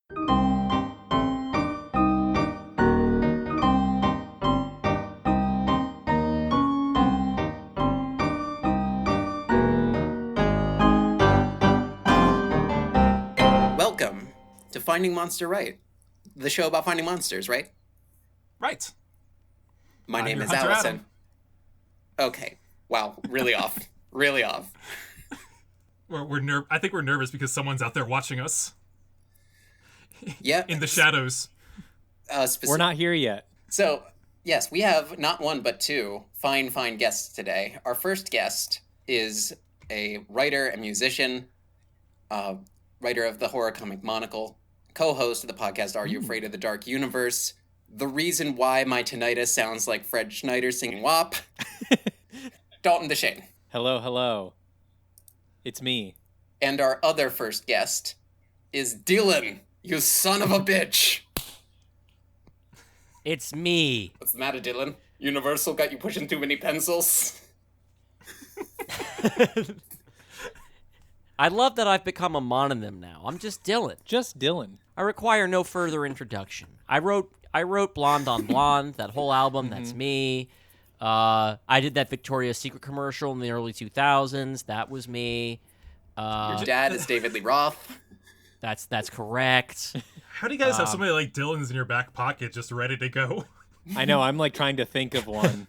Welcome to Finding Monster Right, the show about finding monsters, right? Right. My name is Hunter Allison. Adam. Okay. Wow. Really off. Really off. I think we're nervous because someone's out there watching us. Yeah. In the shadows. We're not here yet. So, yes, we have not one but two fine guests today. Our first guest is a writer and musician, writer of the horror comic Monocle, co-host of the podcast Are You Afraid of the Dark Universe? The reason why my tinnitus sounds like Fred Schneider singing WAP. Dalton Deschain. Hello. It's me. And our other first guest is Dylan, you son of a bitch. It's me. What's the matter, Dylan? Universal got you pushing too many pencils? I love that I've become a mononym now. I'm just Dylan. Just Dylan. I require no further introduction. I wrote Blonde on Blonde, that whole album, that's me. I did that Victoria's Secret commercial in the early 2000s, that was me. Your dad is David Lee Roth. That's correct. How do you guys have so many like Dylans in your back pocket just ready to go? I know, I'm like trying to think of one.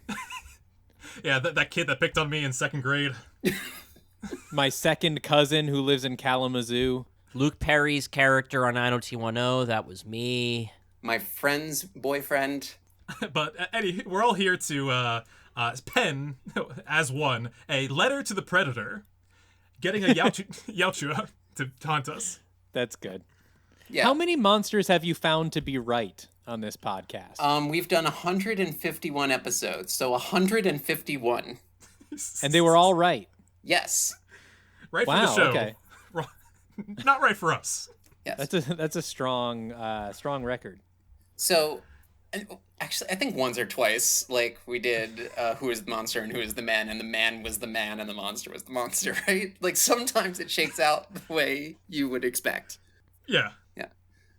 Yeah, that kid that picked on me in second grade. My second cousin who lives in Kalamazoo. Luke Perry's character on 90210, that was me. My friend's boyfriend. But Eddie, we're all here to pen, as one, a letter to the Predator, getting a Yautja to taunt us. That's good. Yeah. How many monsters have you found to be right on this podcast? We've done 151 episodes, so 151. And they were all right. Yes. Right Wow, for the show. okay. Not right for us. Yes. That's a strong record. So, actually, I think once or twice, like, we did Who is the Monster and Who is the Man, and the man was the man and the monster was the monster, right? Like, sometimes it shakes out the way you would expect. Yeah. Yeah.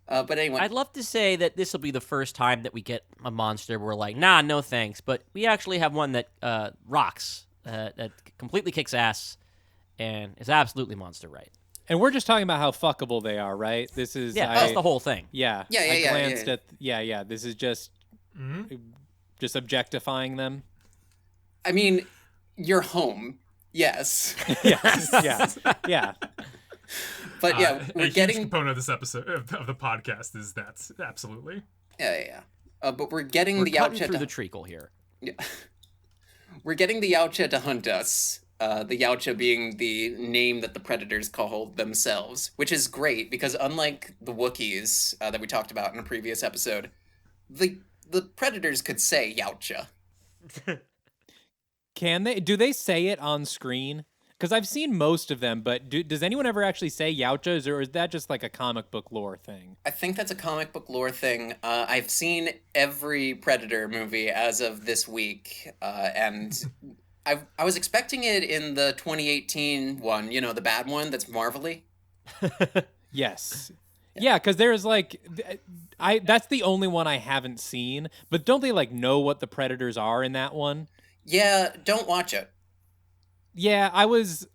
But anyway. I'd love to say that this will be the first time that we get a monster where we're like, nah, no thanks. But we actually have one that rocks, that completely kicks ass, and is absolutely monster right. And we're just talking about how fuckable they are, right? This is that's the whole thing. Yeah. Yeah. I glanced at this is just objectifying them. I mean, you're home. Yes. Yeah. But yeah, we're a getting huge component of this episode of the podcast is that absolutely. Yeah. But we're getting We're the cutting Yautja through the treacle here. Yeah. We're getting the Yautja to hunt us. The Yautja being the name that the Predators call themselves, which is great because unlike the Wookiees that we talked about in a previous episode, the Predators could say Yautja. Can they? Do they say it on screen? Because I've seen most of them, but does anyone ever actually say Yautjas, or is that just like a comic book lore thing? I think that's a comic book lore thing. I've seen every Predator movie as of this week, and I was expecting it in the 2018 one, the bad one that's Marvel-y. Yes. Yeah, because there's like, that's the only one I haven't seen, but don't they like know what the Predators are in that one? Yeah, don't watch it. Yeah,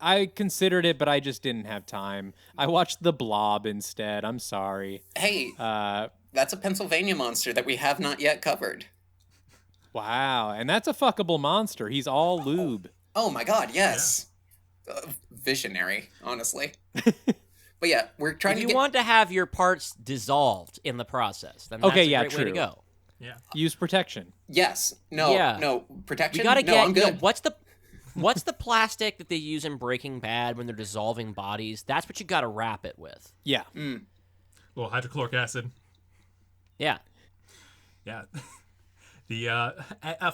I considered it, but I just didn't have time. I watched The Blob instead. I'm sorry. Hey, that's a Pennsylvania monster that we have not yet covered. Wow, and that's a fuckable monster. He's all lube. Oh my god, yes. Yeah. Visionary, honestly. But yeah, we're trying if you want to have your parts dissolved in the process, then that's a great way to go. Yeah. Use protection. Yes. No, protection? We gotta I'm good. What's the plastic that they use in Breaking Bad when they're dissolving bodies? That's what you gotta wrap it with. Yeah. Well, hydrochloric acid. Yeah. Yeah.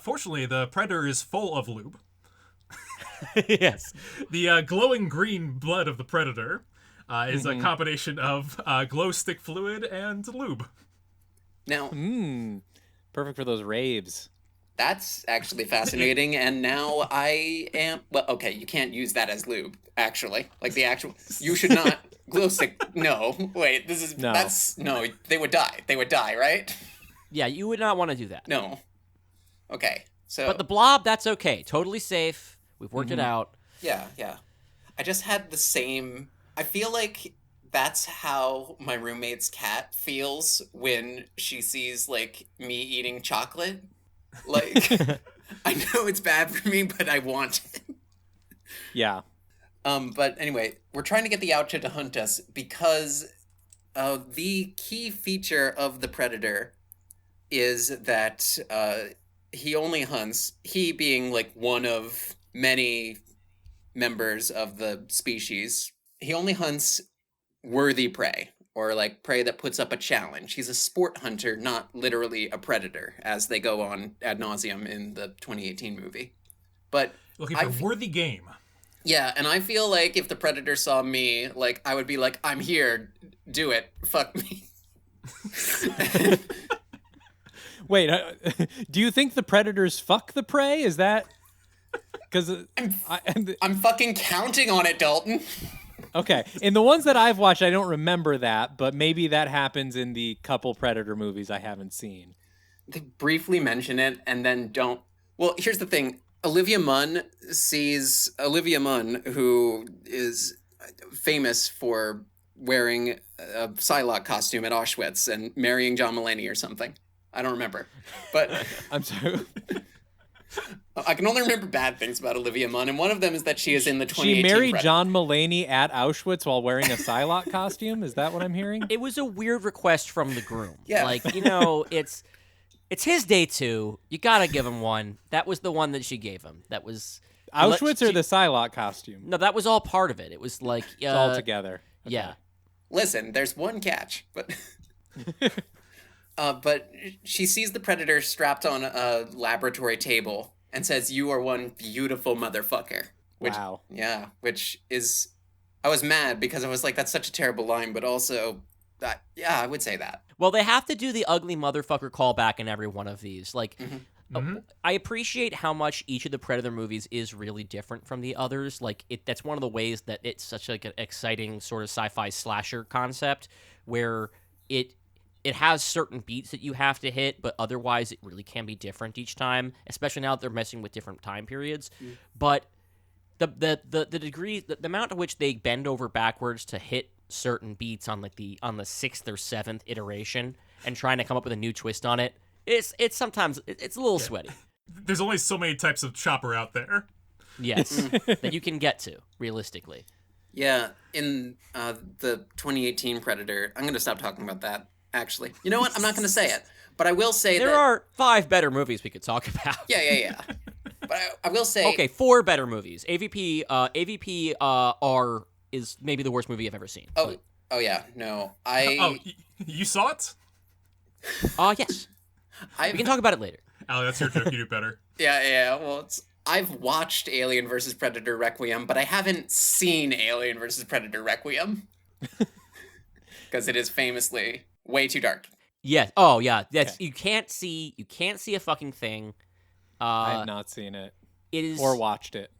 Fortunately, the Predator is full of lube. Yes. The glowing green blood of the Predator is a combination of glow stick fluid and lube. Now, Perfect for those raves. That's actually fascinating, and now I am. Well, okay, you can't use that as lube. Actually, like the actual, you should not glow stick. No, wait, this is No. that's no. They would die. They would die, right? Yeah, you would not want to do that. No. Okay, so But the blob, that's okay. Totally safe. We've worked it out. yeah, yeah. I just had the same. I feel like that's how my roommate's cat feels when she sees like me eating chocolate. Like, I know it's bad for me, but I want it. Yeah. But anyway, we're trying to get the Yautja to hunt us because the key feature of the predator is that he only hunts, he being like one of many members of the species, he only hunts worthy prey, or like prey that puts up a challenge. He's a sport hunter, not literally a predator, as they go on ad nauseum in the 2018 movie. But Looking for worthy game. yeah, and I feel like if the predator saw me, like I would be like, I'm here, do it, fuck me. Wait, do you think the predators fuck the prey? Is that because I'm fucking counting on it, Dalton. okay? In the ones that I've watched, I don't remember that, but maybe that happens in the couple predator movies I haven't seen. They briefly mention it and then don't. Well, here's the thing. Olivia Munn, who is famous for wearing a Psylocke costume at Auschwitz and marrying John Mulaney or something. I don't remember. But I'm sorry. I can only remember bad things about Olivia Munn, and one of them is that she is in the 2018 She married Predator. John Mulaney at Auschwitz while wearing a Psylocke costume? Is that what I'm hearing? It was a weird request from the groom. Yeah. Like, it's his day too. You gotta give him one. That was the one that she gave him. That was Auschwitz or the Psylocke costume? No, that was all part of it. It was like It's all together. Okay. Yeah. Listen, there's one catch, but but she sees the predator strapped on a laboratory table and says, "You are one beautiful motherfucker." Which, Wow. Yeah, which is, I was mad because I was like, that's such a terrible line, but also, yeah, I would say that. Well, they have to do the ugly motherfucker callback in every one of these. Like, I appreciate how much each of the Predator movies is really different from the others. Like, that's one of the ways that it's such like an exciting sort of sci-fi slasher concept where it has certain beats that you have to hit, but otherwise it really can be different each time, especially now that they're messing with different time periods. But the degree, the amount to which they bend over backwards to hit certain beats on like on the 6th or 7th iteration and trying to come up with a new twist on it, it's sometimes it's a little sweaty. There's only so many types of chopper out there. Yes, that you can get to realistically. Yeah, in the 2018 Predator, I'm going to stop talking about that, actually. You know what? I'm not going to say it, but I will say There are 5 better movies we could talk about. Yeah. But I will say... Okay, 4 better movies. AVP R is maybe the worst movie I've ever seen. Oh yeah, no. You saw it? Yes. We can talk about it later. Allie, that's your joke. You do better. Yeah. Well, I've watched Alien vs. Predator Requiem, but I haven't seen Alien vs. Predator Requiem. Because it is famously way too dark. Yes. Oh, yeah. That's You can't see a fucking thing. I have not seen it. It is or watched it.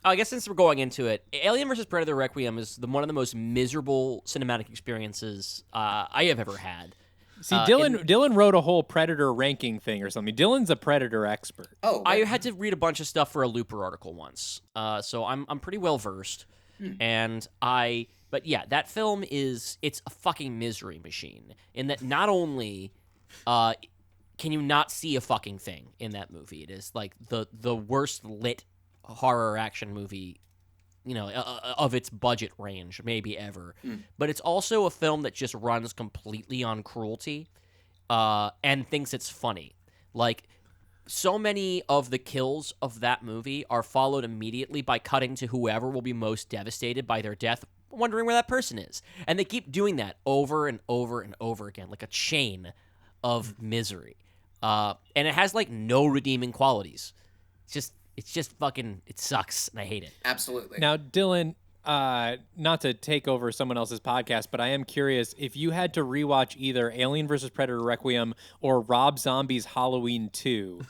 I guess since we're going into it, Alien vs. Predator Requiem is one of the most miserable cinematic experiences I have ever had. See, Dylan wrote a whole Predator ranking thing or something. Dylan's a Predator expert. Oh, I had to read a bunch of stuff for a Looper article once, so I'm pretty well versed. But yeah, that film it's a fucking misery machine. In that, not only can you not see a fucking thing in that movie, it is like the worst lit horror action movie, of its budget range, maybe ever. But it's also a film that just runs completely on cruelty, and thinks it's funny. Like, so many of the kills of that movie are followed immediately by cutting to whoever will be most devastated by their death, wondering where that person is. And they keep doing that over and over and over again, like a chain of misery. And it has, like, no redeeming qualities. It's just fucking, it sucks, and I hate it. Absolutely. Now, Dylan, not to take over someone else's podcast, but I am curious if you had to rewatch either Alien vs. Predator Requiem or Rob Zombie's Halloween 2,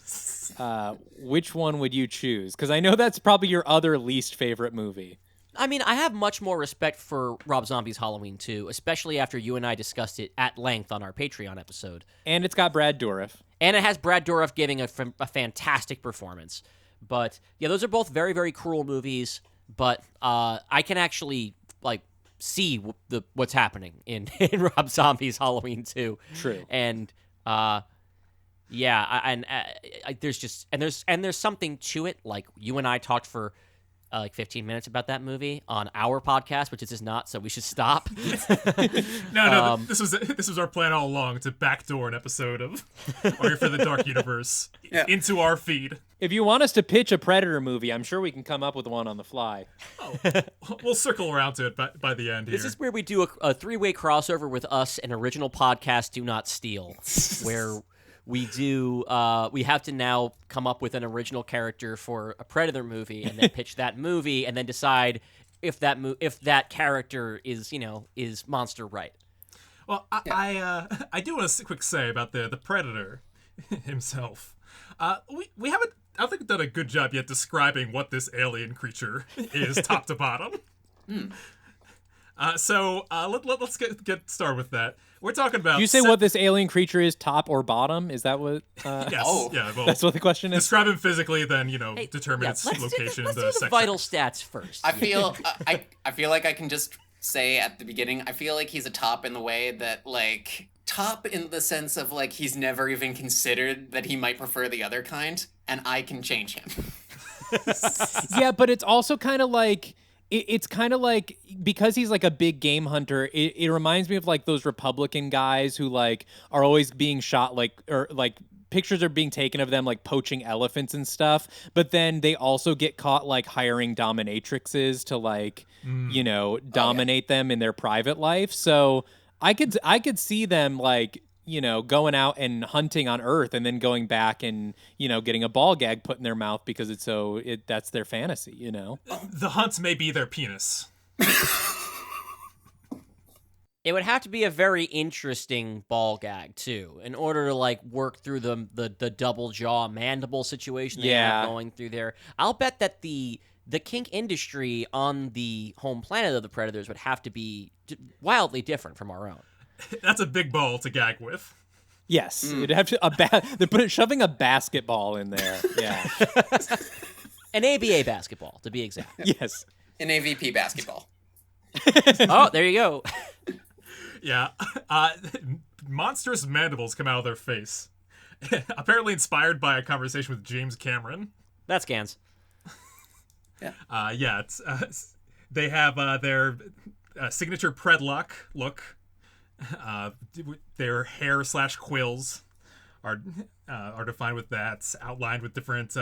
which one would you choose? Because I know that's probably your other least favorite movie. I mean, I have much more respect for Rob Zombie's Halloween 2, especially after you and I discussed it at length on our Patreon episode. And it's got Brad Dourif. And it has Brad Dourif giving a fantastic performance. But, yeah, those are both very, very cruel movies. But I can actually, like, see what's happening in Rob Zombie's Halloween 2. True. And, yeah, there's something to it. Like, you and I talked for... like 15 minutes about that movie on our podcast, which it is not, so we should stop. No, this was our plan all along, to backdoor an episode of Warrior for the Dark Universe into our feed. If you want us to pitch a Predator movie, I'm sure we can come up with one on the fly. Oh, we'll circle around to it by the end here. This is where we do a three-way crossover with us, an original podcast, Do Not Steal, where we have to now come up with an original character for a Predator movie and then pitch that movie and then decide if that character is monster right. Well, I do want to quick say about the Predator himself. We haven't, I don't think, done a good job yet describing what this alien creature is top to bottom. So let's get started with that. We're talking about... Did you say what this alien creature is, top or bottom? Is that what... Yes. Yeah, well, that's what the question is? Describe him physically, then, determine its location. Let's do the vital stats first. I feel I feel like I can just say at the beginning, I feel like he's a top in the way that, like... Top in the sense of, like, he's never even considered that he might prefer the other kind, and I can change him. Yeah, but it's also kind of like... It's kind of like, because he's like a big game hunter, it reminds me of like those Republican guys who like are always being shot, or pictures are being taken of them like poaching elephants and stuff, but then they also get caught like hiring dominatrixes to like, dominate them in their private life. So I could see them like, going out and hunting on Earth and then going back and, getting a ball gag put in their mouth because that's their fantasy, The hunts may be their penis. It would have to be a very interesting ball gag, too, in order to, like, work through the double jaw mandible situation they have going through there. I'll bet that the kink industry on the home planet of the Predators would have to be wildly different from our own. That's a big ball to gag with. Yes, it'd have to they're shoving a basketball in there. Yeah, an ABA basketball to be exact. Yes, an AVP basketball. Oh, there you go. Yeah, monstrous mandibles come out of their face. Apparently inspired by a conversation with James Cameron. That's Gans. Yeah. They have their signature Predlock look. Their hair / quills are defined with that, outlined with different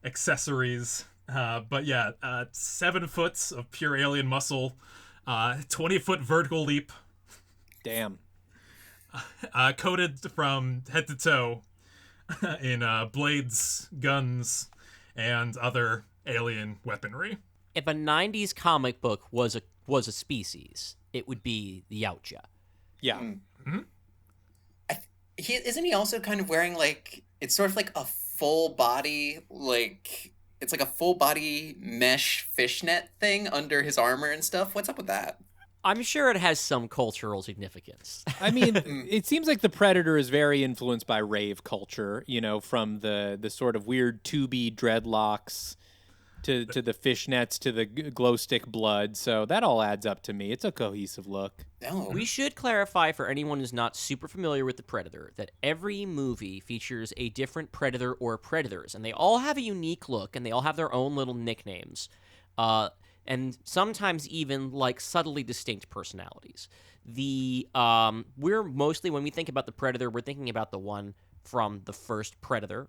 accessories. But yeah, 7 foot of pure alien muscle, 20-foot vertical leap. Damn. Coated from head to toe in blades, guns, and other alien weaponry. If a 90s comic book was a species, it would be the Yautja. Yeah. Mm-hmm. Isn't he also kind of wearing, like, it's sort of like a full body, like, it's like a full body mesh fishnet thing under his armor and stuff? What's up with that? I'm sure it has some cultural significance. I mean, it seems like the Predator is very influenced by rave culture, from the sort of weird tubey dreadlocks to the fishnets to the glow stick blood. So that all adds up to me. It's a cohesive look. Oh. We should clarify for anyone who's not super familiar with the Predator that every movie features a different Predator or Predators, and they all have a unique look, and they all have their own little nicknames. And sometimes even like subtly distinct personalities. We're mostly, when we think about the Predator, we're thinking about the one from the first Predator,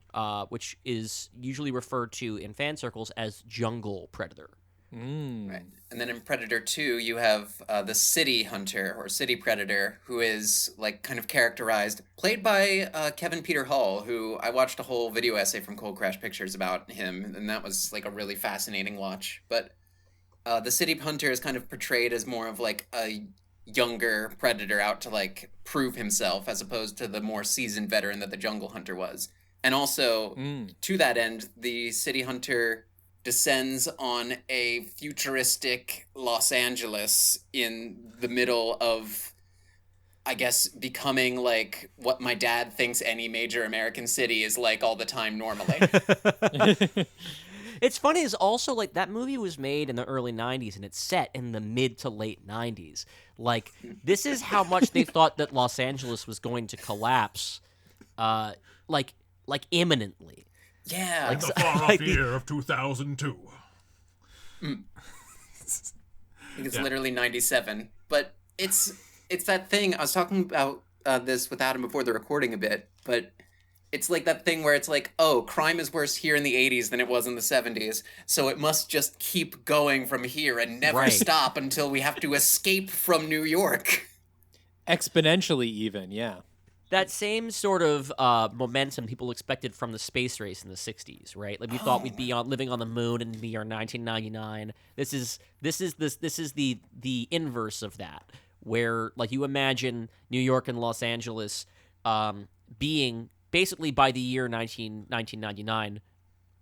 which is usually referred to in fan circles as Jungle Predator. Right. And then in Predator 2, you have the City Hunter or City Predator, who is like kind of characterized, played by Kevin Peter Hall, who I watched a whole video essay from Cold Crash Pictures about him, and that was like a really fascinating watch. But the city hunter is kind of portrayed as more of like a younger predator out to like prove himself, as opposed to the more seasoned veteran that the jungle hunter was. And also, to that end, the city hunter descends on a futuristic Los Angeles in the middle of, I guess, becoming like what my dad thinks any major American city is like all the time normally. It's funny is also like that movie was made in the early 90s and it's set in the mid to late 90s. Like this is how much they thought that Los Angeles was going to collapse like imminently. Yeah. Like the far-off year of 2002. I think it's literally 97. But it's that thing, I was talking about this with Adam before the recording a bit, but it's like that thing where it's like, oh, crime is worse here in the 80s than it was in the 70s, so it must just keep going from here and never stop until we have to escape from New York. Exponentially even, yeah. That same sort of momentum people expected from the space race in the 60s, right? Like we thought we'd be living on the moon and be our 1999. This is the inverse of that, where like you imagine New York and Los Angeles being basically by the year 1999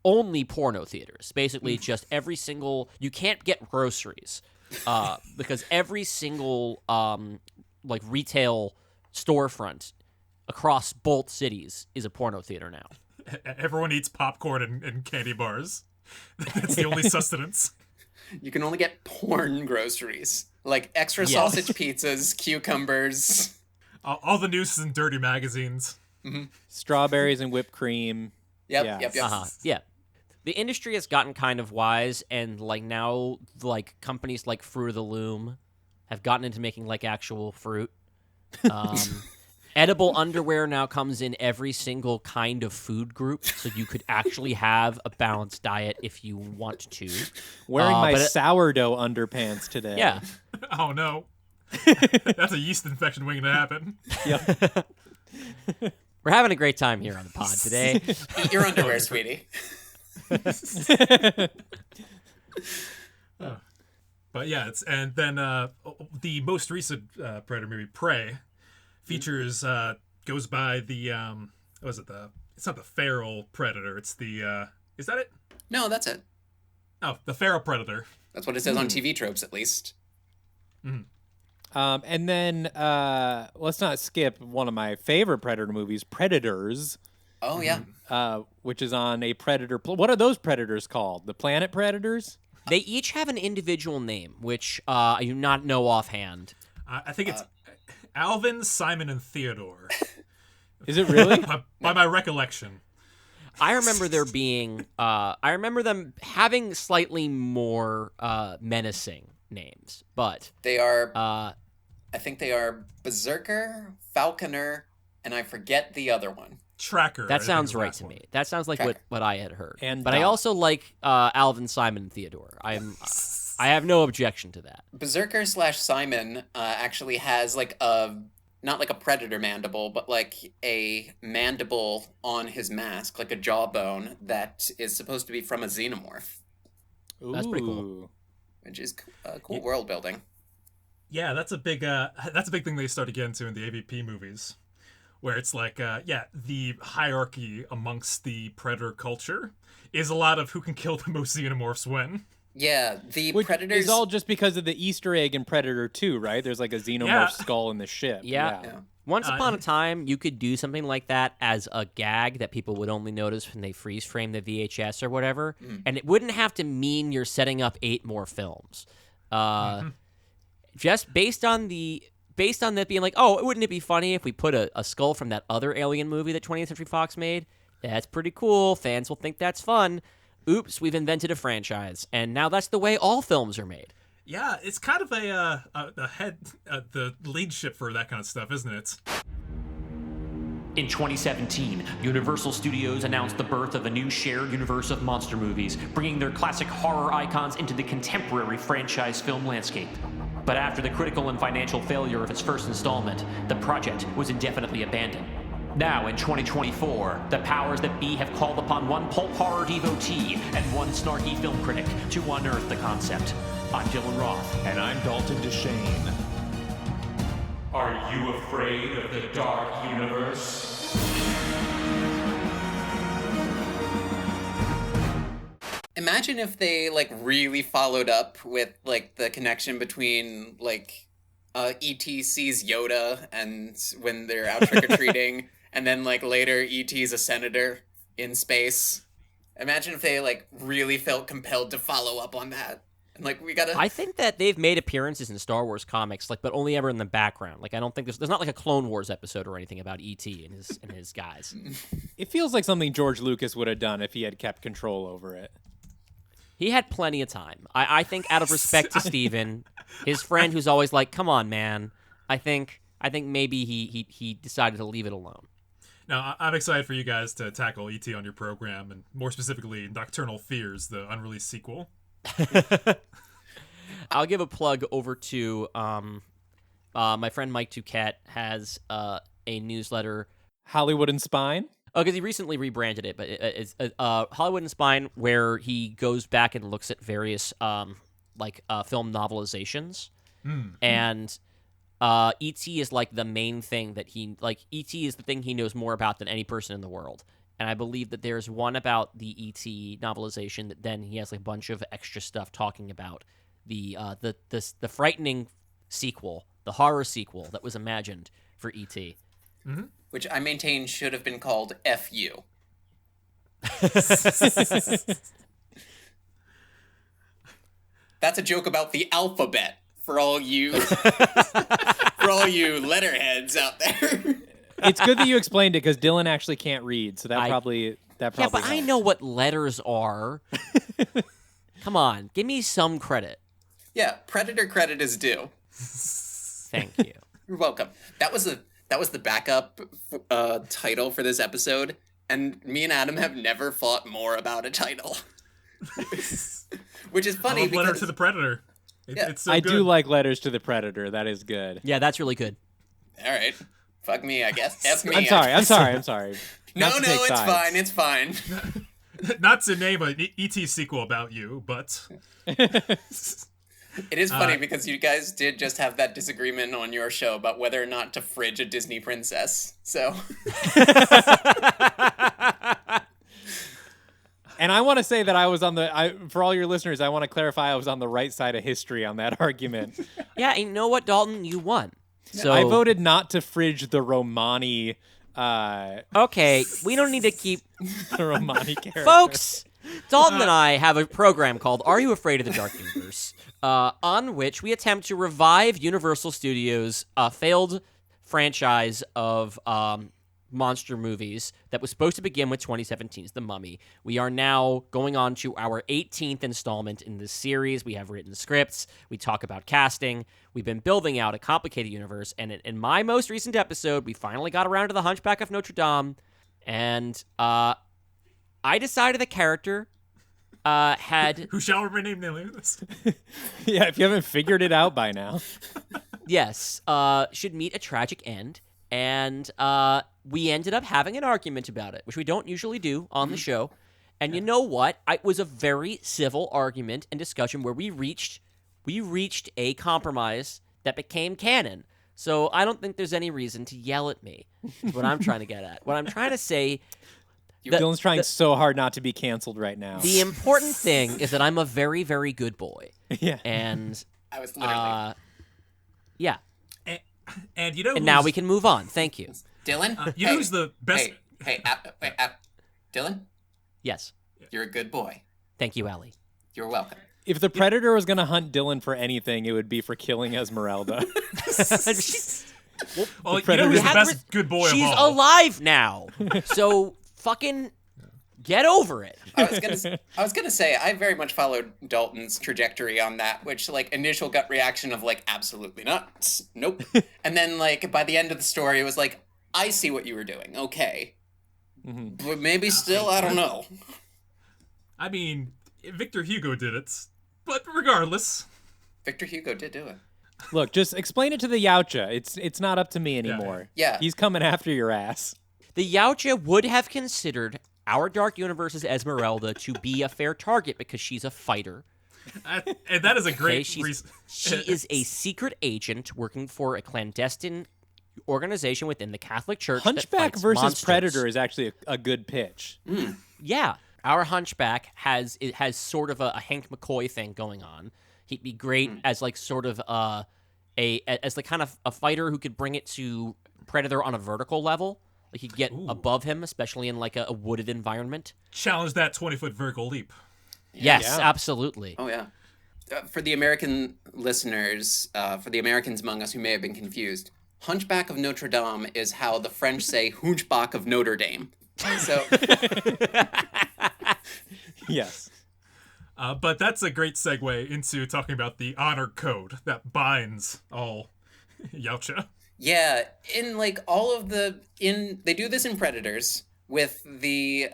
only porno theaters. Basically just every single, you can't get groceries because every single like retail storefront across both cities is a porno theater now. Everyone eats popcorn and candy bars. That's the only sustenance. You can only get porn groceries. Like extra sausage pizzas, cucumbers. All the news is in dirty magazines. Mm-hmm. Strawberries and whipped cream. Yep. Yeah. The industry has gotten kind of wise, and like now, like companies like Fruit of the Loom have gotten into making like actual fruit. Edible underwear now comes in every single kind of food group, so you could actually have a balanced diet if you want to. Wearing my sourdough underpants today. Yeah. Oh no. That's a yeast infection waiting to happen. Yep. We're having a great time here on the pod today. Eat your underwear, sweetie. But yeah, and then the most recent Predator movie, Prey, features goes by the it's not the feral predator, it's the is that it? No, that's it. Oh, the feral predator. That's what it says on TV tropes, at least. And then let's not skip one of my favorite Predator movies, Predators. Oh yeah. Which is on a Predator. What are those Predators called? The Planet Predators? They each have an individual name, which I do not know offhand. I think it's Alvin, Simon, and Theodore. Is it really? by my recollection. I remember there being. I remember them having slightly more menacing names, but they are. I think they are Berserker, Falconer, and I forget the other one. Tracker. That sounds right to me. That sounds like what I had heard. But I also like Alvin, Simon, and Theodore. I have no objection to that. Berserker / Simon actually has like not like a predator mandible, but like a mandible on his mask, like a jawbone that is supposed to be from a xenomorph. Ooh. That's pretty cool. Which is cool world building. Yeah, that's a big thing they start to get into in the AVP movies, where it's like the hierarchy amongst the predator culture is a lot of who can kill the most xenomorphs when. Yeah, the Which predators is all just because of the Easter egg in Predator 2, right? There's like a xenomorph skull in the ship. Yeah. Once upon a time, you could do something like that as a gag that people would only notice when they freeze frame the VHS or whatever, and it wouldn't have to mean you're setting up 8 more films. Just based on that being like, oh, wouldn't it be funny if we put a skull from that other Alien movie that 20th Century Fox made? That's pretty cool. Fans will think that's fun. Oops, we've invented a franchise, and now that's the way all films are made. Yeah, it's kind of the leadership for that kind of stuff, isn't it? In 2017, Universal Studios announced the birth of a new shared universe of monster movies, bringing their classic horror icons into the contemporary franchise film landscape. But after the critical and financial failure of its first installment, the project was indefinitely abandoned. Now, in 2024, the powers that be have called upon one pulp horror devotee and one snarky film critic to unearth the concept. I'm Dylan Roth. And I'm Dalton Deschain. Are you afraid of the dark universe? Imagine if they like really followed up with like the connection between like E.T. sees Yoda and when they're out trick-or-treating, and then like later E.T.'s a senator in space. Imagine if they like really felt compelled to follow up on that. And like we gotta I think that they've made appearances in Star Wars comics, like, but only ever in the background. Like, I don't think there's not like a Clone Wars episode or anything about E.T. and his guys. It feels like something George Lucas would have done if he had kept control over it. He had plenty of time. I think out of respect to Steven, his friend who's always like, come on, man. I think maybe he decided to leave it alone. Now, I'm excited for you guys to tackle E.T. on your program, and more specifically, Nocturnal Fears, the unreleased sequel. I'll give a plug over to my friend Mike Duquette has a newsletter. Hollywood and Spine? Oh, because he recently rebranded it, but it's Hollywood and Spine, where he goes back and looks at various film novelizations, and E.T. is like the main thing that E.T. is the thing he knows more about than any person in the world. And I believe that there's one about the E.T. novelization that then he has like a bunch of extra stuff talking about the frightening sequel, the horror sequel that was imagined for E.T. Mm-hmm. which I maintain should have been called F.U. That's a joke about the alphabet for all you letterheads out there. It's good that you explained it because Dylan actually can't read, so that probably Yeah, but I helped. know what letters are. Come on, give me some credit. Yeah, Predator credit is due. Thank you. You're welcome. That was the backup title for this episode, and me and Adam have never fought more about a title. Which is funny I love because Letter to the Predator. It's so I good. do like Letters to the Predator. That is good. Yeah, that's really good. all right, fuck me, I guess. F me. I'm sorry. No, Not to take it's sides. fine. It's fine. Not to name an E.T. sequel about you, but It is funny because you guys did just have that disagreement on your show about whether or not to fridge a Disney princess. So, And I want to say that I was for all your listeners, I want to clarify I was on the right side of history on that argument. Yeah, and you know what, Dalton? You won. So I voted not to fridge the Romani, Okay, we don't need to keep... the Romani character. Folks, Dalton and I have a program called Are You Afraid of the Dark Universe? On which we attempt to revive Universal Studios' failed franchise of monster movies that was supposed to begin with 2017's The Mummy. We are now going on to our 18th installment in this series. We have written scripts. We talk about casting. We've been building out a complicated universe. And in my most recent episode, we finally got around to the Hunchback of Notre Dame. And I decided the character had... who shall remain nameless? Yeah, if you haven't figured it out by now. Yes, should meet a tragic end. And we ended up having an argument about it, which we don't usually do on the show. And you know what? It was a very civil argument and discussion where we reached a compromise that became canon. So I don't think there's any reason to yell at me, is what I'm trying to get at. What I'm trying to say... Dylan's trying so hard not to be canceled right now. The important thing is that I'm a very, very good boy. Yeah. And... I was literally yeah. And you know, And now we can move on. Thank you. Dylan. you know who's the best? Hey, Dylan. Yes. You're a good boy. Thank you, Allie. You're welcome. If the Predator was going to hunt Dylan for anything, it would be for killing Esmeralda. Well, you know Predator- who's the Had best good boy She's of all? alive now. So fucking get over it. I was gonna say I very much followed Dalton's trajectory on that, which like initial gut reaction of like absolutely not, nope, and then like by the end of the story it was like I see what you were doing, okay, but maybe still I don't know. I mean, Victor Hugo did it, but regardless, Victor Hugo did do it. Look, just explain it to the Yautja. It's not up to me anymore. Yeah. He's coming after your ass. The Yautja would have considered our Dark Universe's Esmeralda to be a fair target because she's a fighter. And that is a Okay, great she reason. is a secret agent working for a clandestine organization within the Catholic Church. that Hunchback fights versus monsters. Predator is actually a good pitch. Yeah, our Hunchback has sort of a Hank McCoy thing going on. He'd be great as like sort of as like kind of a fighter who could bring it to Predator on a vertical level. Like he'd get above him, especially in like a wooded environment. Challenge that 20-foot vertical leap. Yes, Yeah. absolutely. Oh, yeah. For the American listeners, for the Americans among us who may have been confused, Hunchback of Notre Dame is how the French say Hunchback of Notre Dame. So, Yes. But that's a great segue into talking about the honor code that binds all Yautja. yeah, in like all of they do this in Predators with the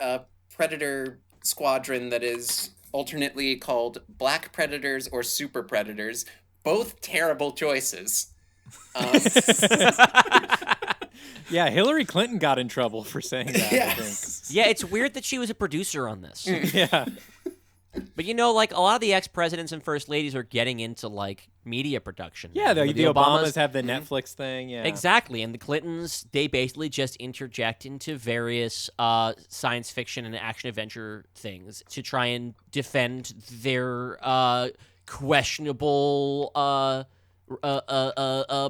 Predator squadron that is alternately called Black Predators or Super Predators. Both terrible choices. Yeah, Hillary Clinton got in trouble for saying that, Yes. Yeah, it's weird that she was a producer on this. I think. Yeah. But like a lot of the ex-presidents and first ladies are getting into like media production. Yeah, the The Obamas have the Netflix thing. Yeah. Exactly, and the Clintons, they basically just interject into various science fiction and action-adventure things to try and defend their questionable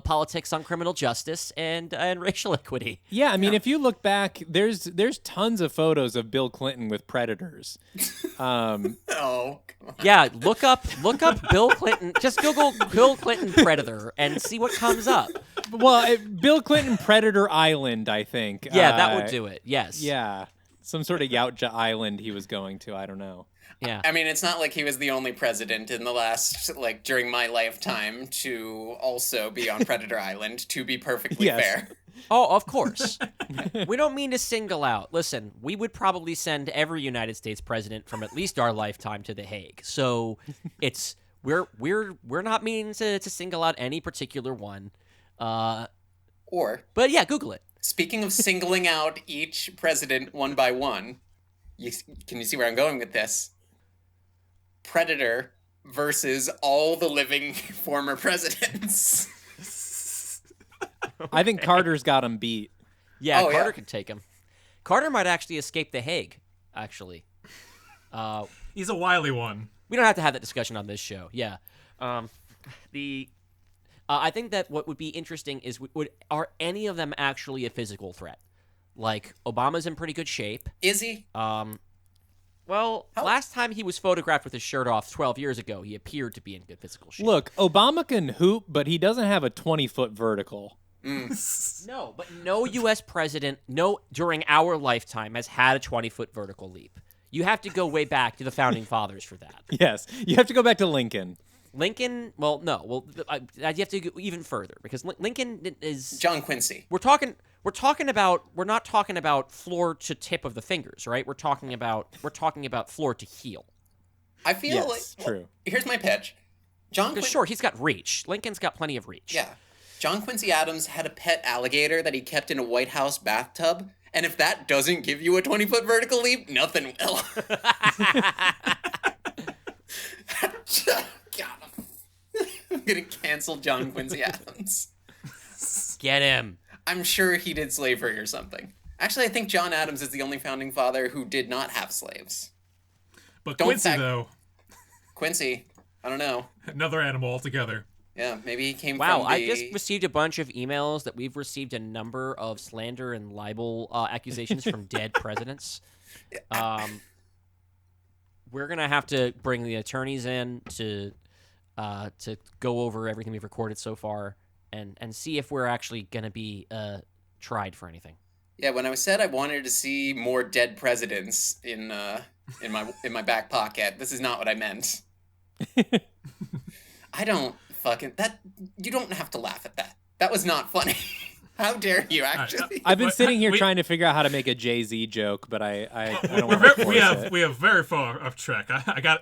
politics on criminal justice and racial equity. Yeah, I mean, if you look back, there's tons of photos of Bill Clinton with predators. Oh, come on. Yeah, look up Bill Clinton. Just Google Bill Clinton Predator and see what comes up. Well, Bill Clinton Predator Island, I think. Yeah, that would do it. Yes. Yeah, some sort of Yautja island he was going to. I don't know. Yeah. I mean, it's not like he was the only president in the last, like, during my lifetime to also be on Predator Island, to be perfectly Yes. fair. Oh, of course. We don't mean to single out. Listen, we would probably send every United States president from at least our lifetime to The Hague. So it's we're not meaning to single out any particular one. Or, But yeah, Google it. speaking of singling out each president one by one, can you see where I'm going with this? Predator versus all the living former presidents. I think Carter's got him beat. Yeah, Oh, Carter yeah. can take him. Carter might actually escape The Hague, actually. He's a wily one. We don't have to have that discussion on this show. Yeah. I think that what would be interesting is are any of them actually a physical threat? Like, Obama's in pretty good shape. Is he? Well, last time he was photographed with his shirt off 12 years ago, he appeared to be in good physical shape. Look, Obama can hoop, but he doesn't have a 20-foot vertical. No, but no U.S. president, during our lifetime, has had a 20-foot vertical leap. You have to go way back to the founding fathers for that. Yes, you have to go back to Lincoln. Lincoln, well, no, you have to go even further because Lincoln is. John Quincy. We're not talking about floor to tip of the fingers, right? We're talking about floor to heel. I feel Yes, like... true. Here's my pitch. John Because Quincy... sure, he's got reach. Lincoln's got plenty of reach. Yeah. John Quincy Adams had a pet alligator that he kept in a White House bathtub, and if that doesn't give you a 20-foot vertical leap, nothing will. God, I'm gonna cancel John Quincy Adams. Get him. I'm sure he did slavery or something. Actually, I think John Adams is the only founding father who did not have slaves. But Don't Quincy, fact- though, Quincy, I don't know. another animal altogether. Yeah, maybe he came Wow, from I the... just received a bunch of emails that we've received a number of slander and libel accusations from dead presidents. We're gonna have to bring the attorneys in to go over everything we've recorded so far and see if we're actually gonna be tried for anything. Yeah, when I said I wanted to see more dead presidents in my back pocket, this is not what I meant. I don't fucking you don't have to laugh at that. That was not funny. How dare you, actually? I've been But sitting here we- trying to figure out how to make a Jay-Z joke, but I don't want to force it. We have very far off track.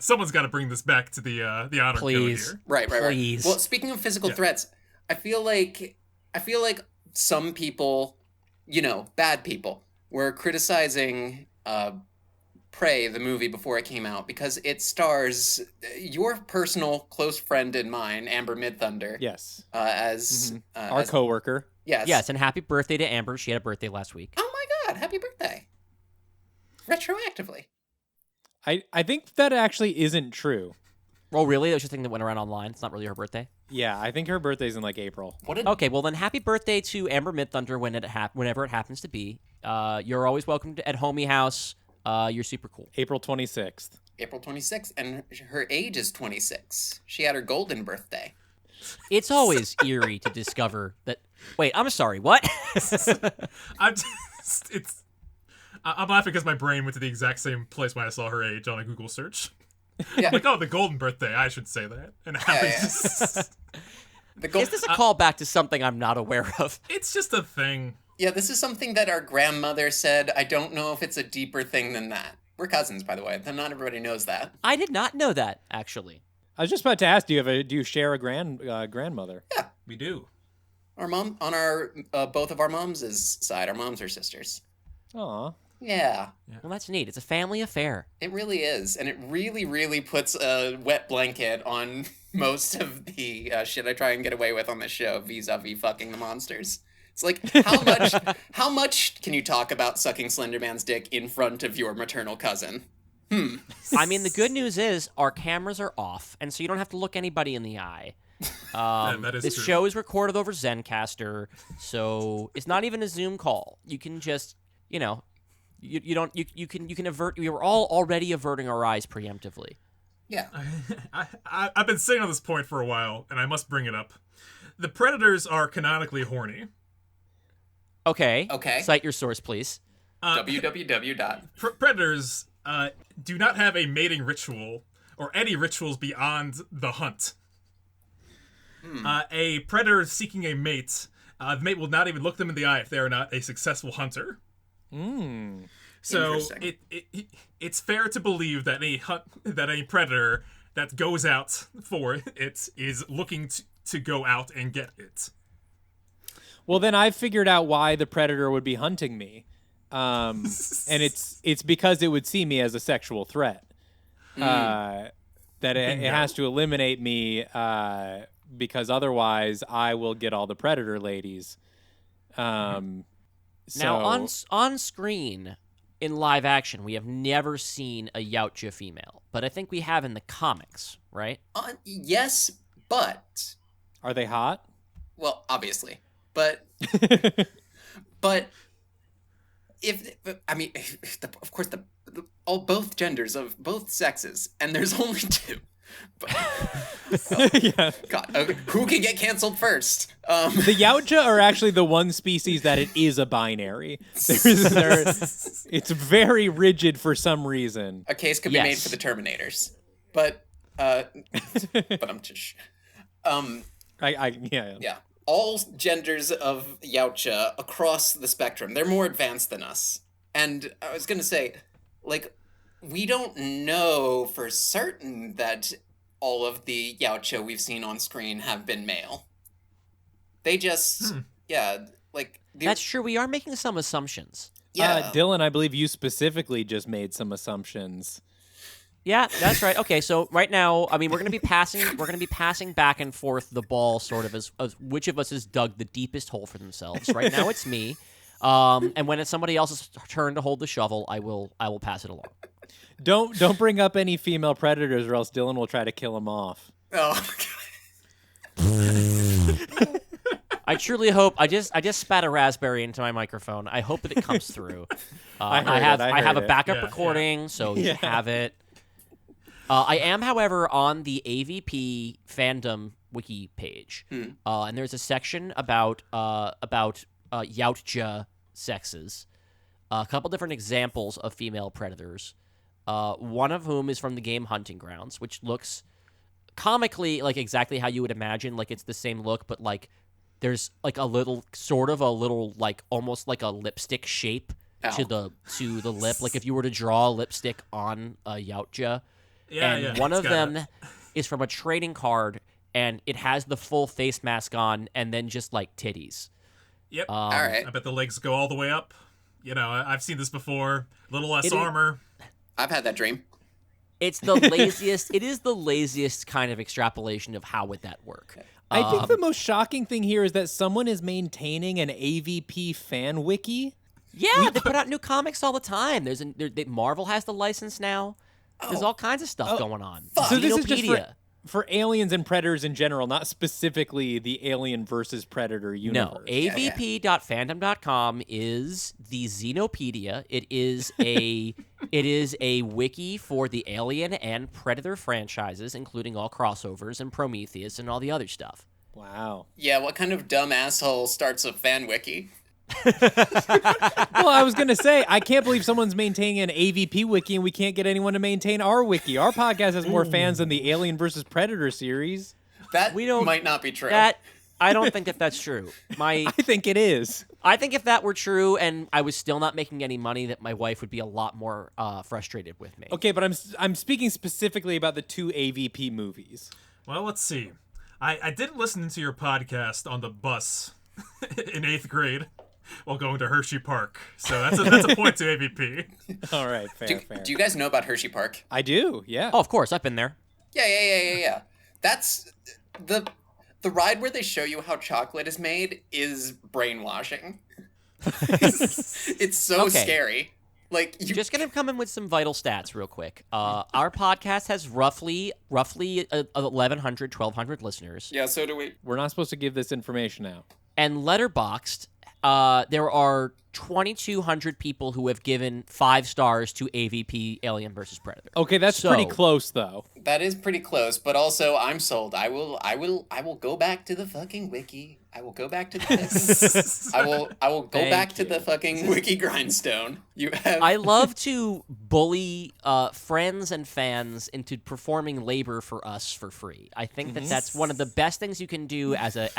Someone's got to bring this back to the honor Please. code here. Right. Please. Well, speaking of physical threats, I feel like some people, bad people, were criticizing Prey, the movie, before it came out, because it stars your personal close friend and mine, Amber Midthunder. Yes. As Our coworker. Yes. Yes, and happy birthday to Amber. She had a birthday last week. Oh my God! Happy birthday! Retroactively. I think that actually isn't true. Oh, really? That was just a thing that went around online. It's not really her birthday. Yeah, I think her birthday's in like April. Okay, well then, happy birthday to Amber Midthunder whenever it happens to be. You're always welcome at Homie House. You're super cool. April 26th. April 26th, and her age is 26. She had her golden birthday. It's always eerie to discover that. Wait, I'm sorry. What? I'm laughing because my brain went to the exact same place when I saw her age on a Google search. Yeah. Like, oh, the golden birthday. I should say that. And Yeah. Is this a callback to something I'm not aware of? It's just a thing. Yeah, this is something that our grandmother said. I don't know if it's a deeper thing than that. We're cousins, by the way. Not everybody knows that. I did not know that, actually. I was just about to ask, do you share a grandmother? Yeah, We do. our mom on our both of our moms' side. Our moms are sisters. Aw. Yeah, Well, that's neat. It's a family affair. it really is, and it really, really puts a wet blanket on most of the shit I try and get away with on this show vis-a-vis fucking the monsters. It's like, how much can you talk about sucking Slender Man's dick in front of your maternal cousin? I mean, the good news is our cameras are off, and so you don't have to look anybody in the eye. That is This true. show is recorded over Zencaster, so it's not even a Zoom call. You can just, you can avert. We were all already averting our eyes preemptively. Yeah. I've been saying on this point for a while, and I must bring it up. The Predators are canonically horny. Okay. Okay. Cite your source, please. www. Predators do not have a mating ritual or any rituals beyond the hunt. A predator seeking a mate, the mate will not even look them in the eye if they are not a successful hunter. So Interesting. it's fair to believe that a predator that goes out for it is looking to go out and get it. Well, then I've figured out why the predator would be hunting me. And it's because it would see me as a sexual threat. That it has to eliminate me because otherwise I will get all the predator ladies. Now, So, on screen, in live action, we have never seen a Yautja female, but I think we have in the comics, right? Yes, but are they hot? well, obviously, but of course, both genders of both sexes, and there's only two. Yeah. God, okay, who can get canceled first? The Yautja are actually the one species that it is a binary. It's very rigid for some reason. A case could be made for the Terminators, but I'm just Yeah. all genders of Yautja across the spectrum. They're more advanced than us. And I was going to say, like, we don't know for certain that all of the Yautja we've seen on screen have been male. They just, That's true. We are making some assumptions. Dylan, I believe you specifically just made some assumptions. Yeah, that's right. Okay, so right now, I mean, we're gonna be passing back and forth the ball, sort of as which of us has dug the deepest hole for themselves. Right now, it's me. And when it's somebody else's turn to hold the shovel, I will pass it along. Don't bring up any female predators, or else Dylan will try to kill them off. Oh, I truly hope. I just spat a raspberry into my microphone. I hope that it comes through. I have a backup recording, so you should have it. I am, however, on the AVP fandom wiki page, and there's a section about Yautja sexes, a couple different examples of female predators. One of whom is from the game Hunting Grounds, which looks comically like exactly how you would imagine. Like it's the same look, but like there's like a little like almost like a lipstick shape to the lip. Like if you were to draw a lipstick on a Yautja. One of them is from a trading card, and it has the full face mask on, and then just like titties. Yep. all right. I bet the legs go all the way up. You know, I've seen this before. A little less armor. I've had that dream. It's the laziest. It is the laziest kind of extrapolation of how would that work. I think the most shocking thing here is that someone is maintaining an AVP fan wiki. Yeah, they put out new comics all the time. Marvel has the license now. There's all kinds of stuff going on. So this is just Xenopedia. for aliens and predators in general, not specifically the Alien versus Predator universe. No, avp.fandom.com is the Xenopedia. It is a wiki for the Alien and Predator franchises, including all crossovers and Prometheus and all the other stuff. Wow. Yeah, what kind of dumb asshole starts a fan wiki? Well, I was going to say, I can't believe someone's maintaining an AVP wiki and we can't get anyone to maintain our wiki. Our podcast has more fans than the Alien versus Predator series. That might not be true. I don't think that's true. I think it is. I think if that were true and I was still not making any money, that my wife would be a lot more frustrated with me. Okay, but I'm speaking specifically about the 2 AVP movies. Well, let's see. I did listen to your podcast on the bus in 8th grade while going to Hershey Park. So that's a point to AVP. All right, fair. Do you guys know about Hershey Park? I do, yeah. Oh, of course, I've been there. Yeah. That's the ride where they show you how chocolate is made is brainwashing. It's so scary. Like, you Just gonna come in with some vital stats real quick. Our podcast has roughly 1,100, 1,200 listeners. Yeah, so do we. We're not supposed to give this information out. And Letterboxd, there are 2,200 people who have given 5 stars to AVP Alien vs. Predator. Okay, that's pretty close, though. That is pretty close, but also I'm sold. I will go back to the fucking wiki. I will go back to the I will go back to the fucking wiki grindstone. I love to bully friends and fans into performing labor for us for free. I think that's one of the best things you can do as a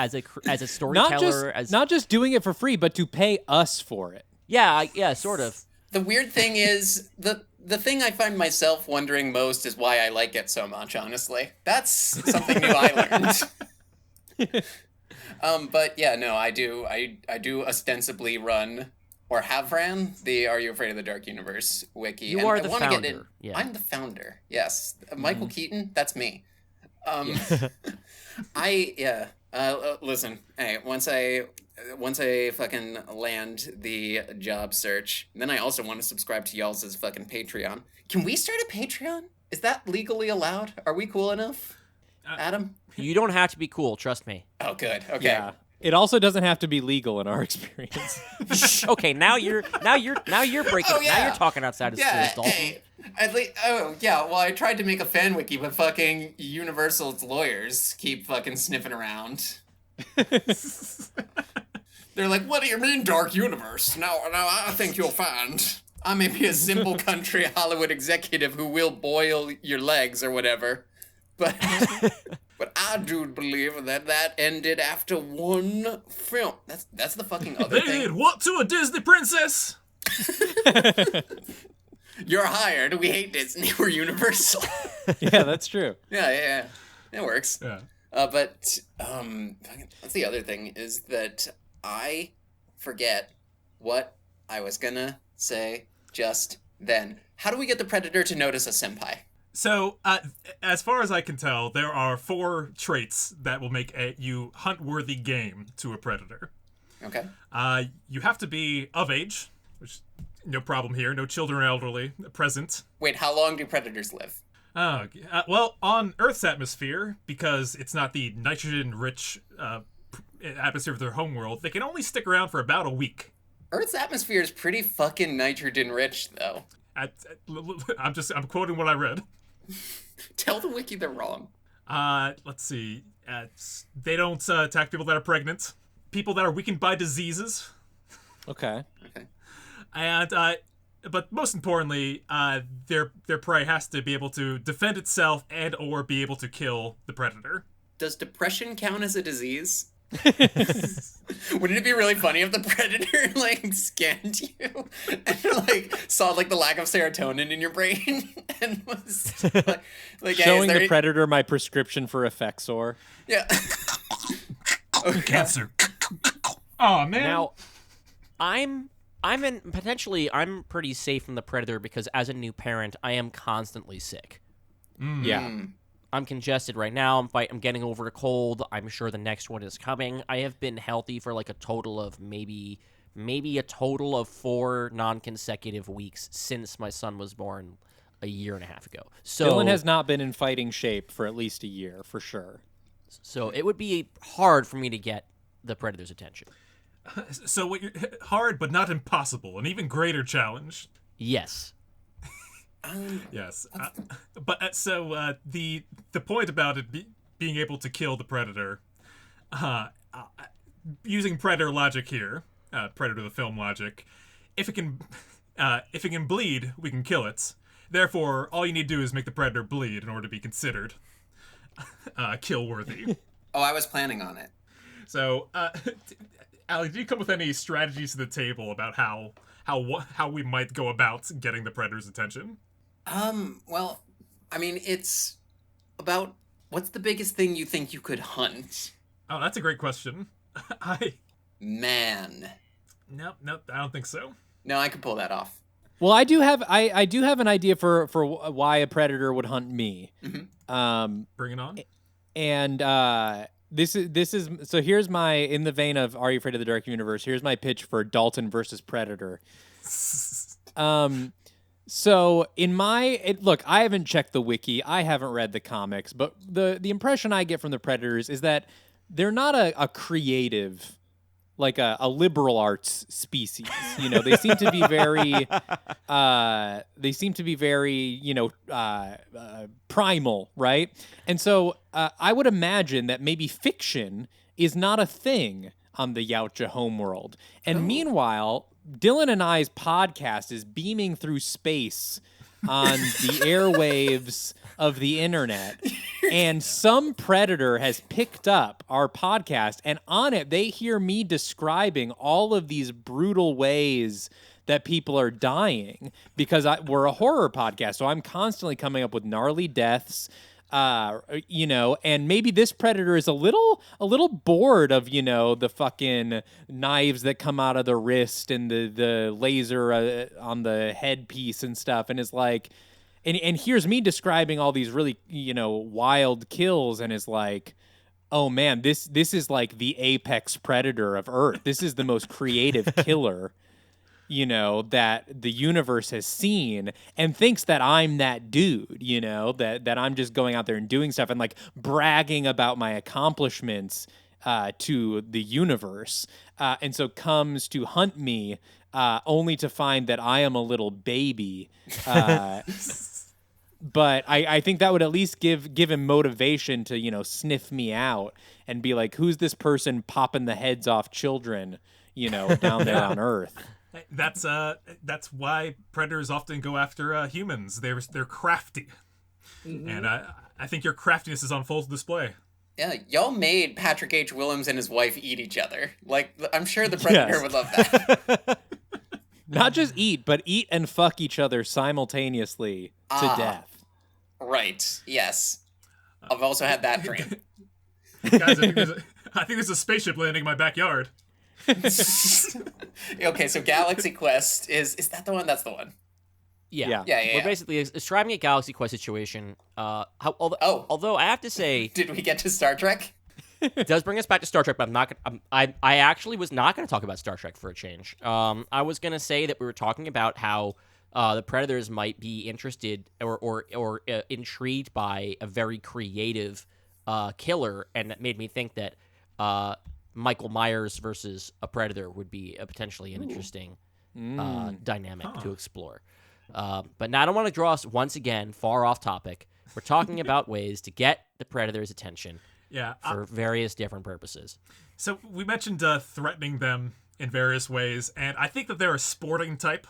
storyteller. Not just doing it for free, but to pay us for it. Yeah, sort of. The weird thing is the thing I find myself wondering most is why I like it so much, honestly. That's something new I learned. But yeah, no, I do ostensibly run, or have ran, the Are You Afraid of the Dark Universe wiki. You are the founder. Yeah. I'm the founder, yes. Michael Keaton, that's me. Listen, hey, once I fucking land the job search, then I also want to subscribe to y'all's fucking Patreon. Can we start a Patreon? Is that legally allowed? Are we cool enough? Adam? You don't have to be cool, trust me. Oh, good. Okay. Yeah. It also doesn't have to be legal in our experience. Okay, now you're breaking. Now you're talking outside of school, Dalton. Hey, well, I tried to make a fan wiki, but fucking Universal's lawyers keep fucking sniffing around. They're like, what do you mean, Dark Universe? No, I think you'll find. I may be a simple country Hollywood executive who will boil your legs or whatever, but I do believe that ended after one film. That's the fucking other thing. They did what to a Disney princess? You're hired. We hate Disney. We're Universal. Yeah, that's true. Yeah. It works. Yeah. But that's the other thing is that I forget what I was gonna say just then. How do we get the Predator to notice a senpai? So, as far as I can tell, there are 4 traits that will make you hunt-worthy game to a predator. Okay. You have to be of age, which no problem here. No children or elderly present. Wait, how long do predators live? Well, on Earth's atmosphere, because it's not the nitrogen-rich atmosphere of their homeworld, they can only stick around for about a week. Earth's atmosphere is pretty fucking nitrogen-rich, though. I'm quoting what I read. Tell the wiki they're wrong. Let's see. They don't attack people that are pregnant, people that are weakened by diseases. Okay. And but most importantly, their prey has to be able to defend itself and or be able to kill the predator. Does depression count as a disease? Wouldn't it be really funny if the predator scanned you and saw the lack of serotonin in your brain and was showing the predator my prescription for Effexor? Yeah. Cancer. Oh man. Now, I'm I'm pretty safe from the predator because as a new parent, I am constantly sick. Yeah. I'm congested right now. I'm getting over a cold. I'm sure the next one is coming. I have been healthy for like a total of maybe a total of 4 non-consecutive weeks since my son was born a year and a half ago. So Dylan has not been in fighting shape for at least a year, for sure. So it would be hard for me to get the predator's attention. So what you're hard, but not impossible. An even greater challenge. Yes. Yes. The point about it being able to kill the predator, using predator logic here, predator the film logic, if it can bleed, we can kill it. Therefore, all you need to do is make the predator bleed in order to be considered kill worthy. Oh, I was planning on it. So, Allie, do you come with any strategies to the table about how we might go about getting the predator's attention? Well, I mean, it's about what's the biggest thing you think you could hunt? Oh, that's a great question. Man. Nope, I don't think so. No, I could pull that off. Well, I do have an idea for why a predator would hunt me. Bring it on. And this is so here's my, in the vein of Are You Afraid of the Dark Universe, here's my pitch for Dalton versus Predator. So look, I haven't checked the wiki, I haven't read the comics, but the impression I get from the Predators is that they're not a creative, like a liberal arts species. You know, they seem to be very, primal, right? And so I would imagine that maybe fiction is not a thing on the Yautja homeworld. And meanwhile, Dylan and I's podcast is beaming through space on the airwaves of the internet, and some predator has picked up our podcast, and on it they hear me describing all of these brutal ways that people are dying, because we're a horror podcast, so I'm constantly coming up with gnarly deaths. And maybe this predator is a little bored of, the fucking knives that come out of the wrist and the laser on the headpiece and stuff, and is like, and hears me describing all these really, wild kills, and is like, oh man, this is like the apex predator of Earth. This is the most creative killer, that the universe has seen, and thinks that I'm that dude, that I'm just going out there and doing stuff and like bragging about my accomplishments to the universe. And so comes to hunt me only to find that I am a little baby. But I think that would at least give him motivation to, sniff me out and be like, who's this person popping the heads off children, down there on Earth? That's why predators often go after humans. They're crafty, and I think your craftiness is on full display. Yeah, y'all made Patrick H. Willems and his wife eat each other. Like, I'm sure the predator would love that. Not just eat, but eat and fuck each other simultaneously to death. Right. Yes. I've also had that dream. Guys, I think there's a spaceship landing in my backyard. Okay, so Galaxy Quest is that the one? That's the one. Yeah. We're basically describing a Galaxy Quest situation. Although I have to say, did we get to Star Trek? It does bring us back to Star Trek, but I actually was not going to talk about Star Trek for a change. I was going to say that we were talking about how the Predators might be interested or intrigued by a very creative killer, and that made me think that Michael Myers versus a Predator would be potentially an interesting dynamic to explore. But now I don't want to draw us once again far off topic. We're talking about ways to get the Predator's attention for various different purposes. So we mentioned threatening them in various ways, and I think that they're a sporting type.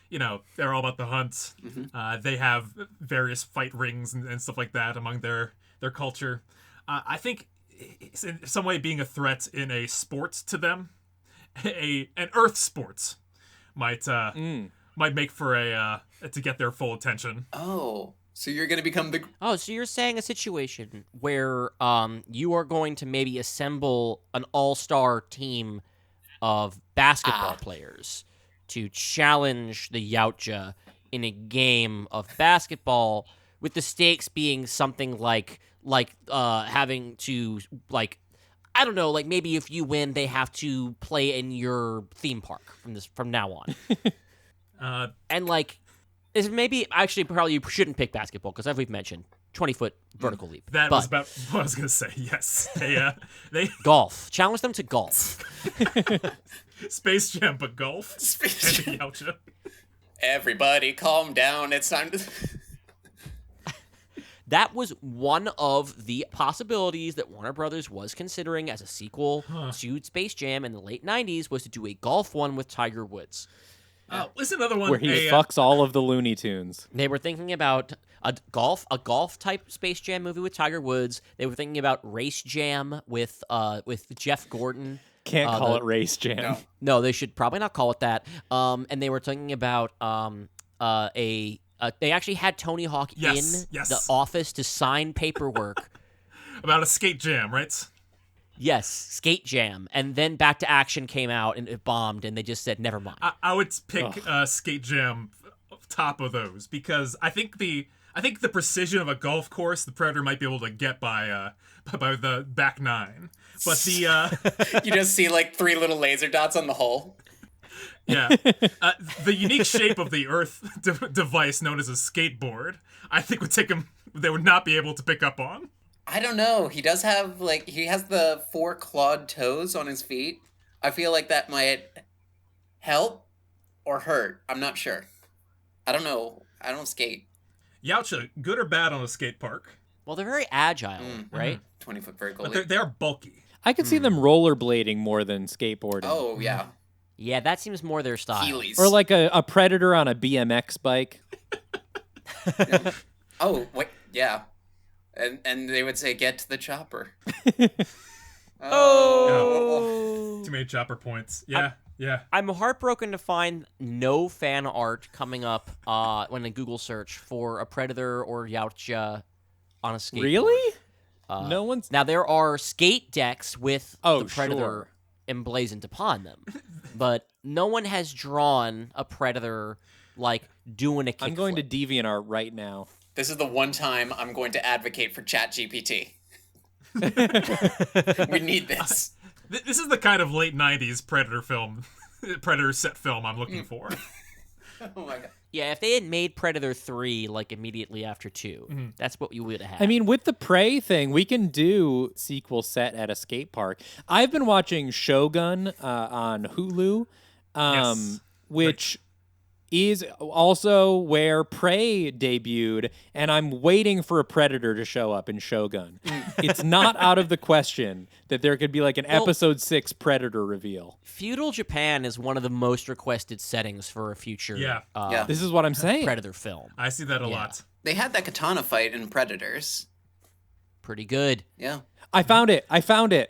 They're all about the hunt. Mm-hmm. They have various fight rings and stuff like that among their culture. I think it's in some way being a threat in a sport to them, an Earth sport might make for to get their full attention. Oh, so you're gonna become the. Oh, so you're saying a situation where you are going to maybe assemble an all-star team of basketball players to challenge the Yautja in a game of basketball, with the stakes being something like having to, like, I don't know, like maybe if you win, they have to play in your theme park from now on. And like, is maybe actually probably you shouldn't pick basketball because as we've mentioned, 20-foot vertical leap. That But was about what I was gonna say. Yes, they golf. Challenge them to golf. Space Jam, but golf. Space And the Yautja. Everybody calm down. It's time to... That was one of the possibilities that Warner Brothers was considering as a sequel to Space Jam in the late 90s, was to do a golf one with Tiger Woods. Listen, another one Where he a, fucks all of the Looney Tunes. They were thinking about a golf type Space Jam movie with Tiger Woods. They were thinking about Race Jam with Jeff Gordon. Can't call it Race Jam. No, they should probably not call it that. And they were thinking about they actually had Tony Hawk in the office to sign paperwork. about a skate jam, right? Yes, Skate Jam. And then Back to Action came out and it bombed, and they just said, never mind. I would pick Skate Jam top of those because I think the precision of a golf course the Predator might be able to get by the back nine. But the You just see like 3 little laser dots on the hole. yeah, the unique shape of the Earth device known as a skateboard, I think would take them. They would not be able to pick up on. I don't know. He does have, like, he has the 4 clawed toes on his feet. I feel like that might help or hurt. I'm not sure. I don't know. I don't skate. Yautja, good or bad on a skate park? Well, they're very agile, right? 20-foot vertical But leap. they are bulky. I could see them rollerblading more than skateboarding. Oh, yeah. Yeah, that seems more their style. Heelys. Or like a Predator on a BMX bike. Oh, wait. Yeah. And they would say, get to the chopper. Oh! Too many chopper points. Yeah, yeah. I'm heartbroken to find no fan art coming up when I Google search for a Predator or Yautja on a skateboard. Really? No one's... Now, there are skate decks with Oh, the Predator sure. emblazoned upon them, but no one has drawn a Predator, like, doing a kickflip. I'm going to DeviantArt right now. This is the one time I'm going to advocate for ChatGPT. We need this. This is the kind of late 90s Predator set film I'm looking for. Oh my god. Yeah, if they had made Predator 3, like, immediately after 2, that's what you would have had. I mean, with the Prey thing, we can do sequel set at a skate park. I've been watching Shogun on Hulu, Yes. which is also where Prey debuted, and I'm waiting for a Predator to show up in Shogun. It's not out of the question that there could be like an episode 6 Predator reveal. Feudal Japan is one of the most requested settings for a future Yeah. This is what I'm saying. Predator film. I see that a lot. They had that katana fight in Predators. Pretty good. Yeah. I found it. I found a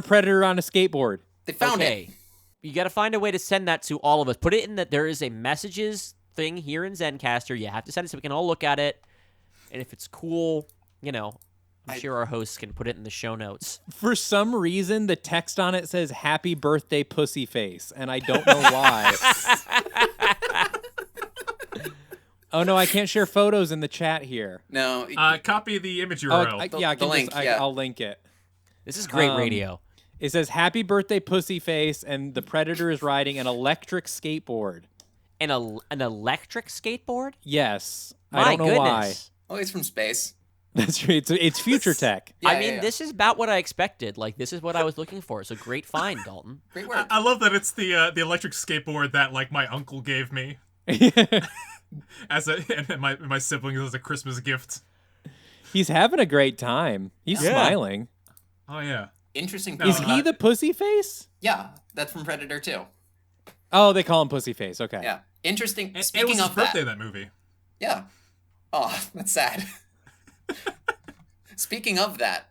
Predator on a skateboard. They found Okay. it. You got to find a way to send that to all of us. Put it in that there is a messages thing here in Zencaster. You have to send it so we can all look at it. And if it's cool, I'm sure our hosts can put it in the show notes. For some reason, the text on it says "Happy Birthday, Pussyface," and I don't know why. Oh no, I can't share photos in the chat here. No. Copy the image Oh, URL. I can link, just, yeah. I'll link it. This is great radio. It says "Happy Birthday, Pussyface," and the Predator is riding an electric skateboard. An electric skateboard? Yes, My I don't know goodness. Oh, he's from space. why. That's true. It's future tech. Yeah, I mean, yeah. this is about what I expected. Like, this is what I was looking for. It's a great find, Dalton. Great work. I love that it's the electric skateboard that like my uncle gave me and my siblings as a Christmas gift. He's having a great time. He's smiling. Oh yeah. Interesting. Is he the Pussyface? Yeah, that's from Predator 2. Oh, they call him Pussyface. Okay. Yeah. Interesting. It was Speaking his of birthday that. that movie. Yeah. Oh, that's sad. Speaking of that,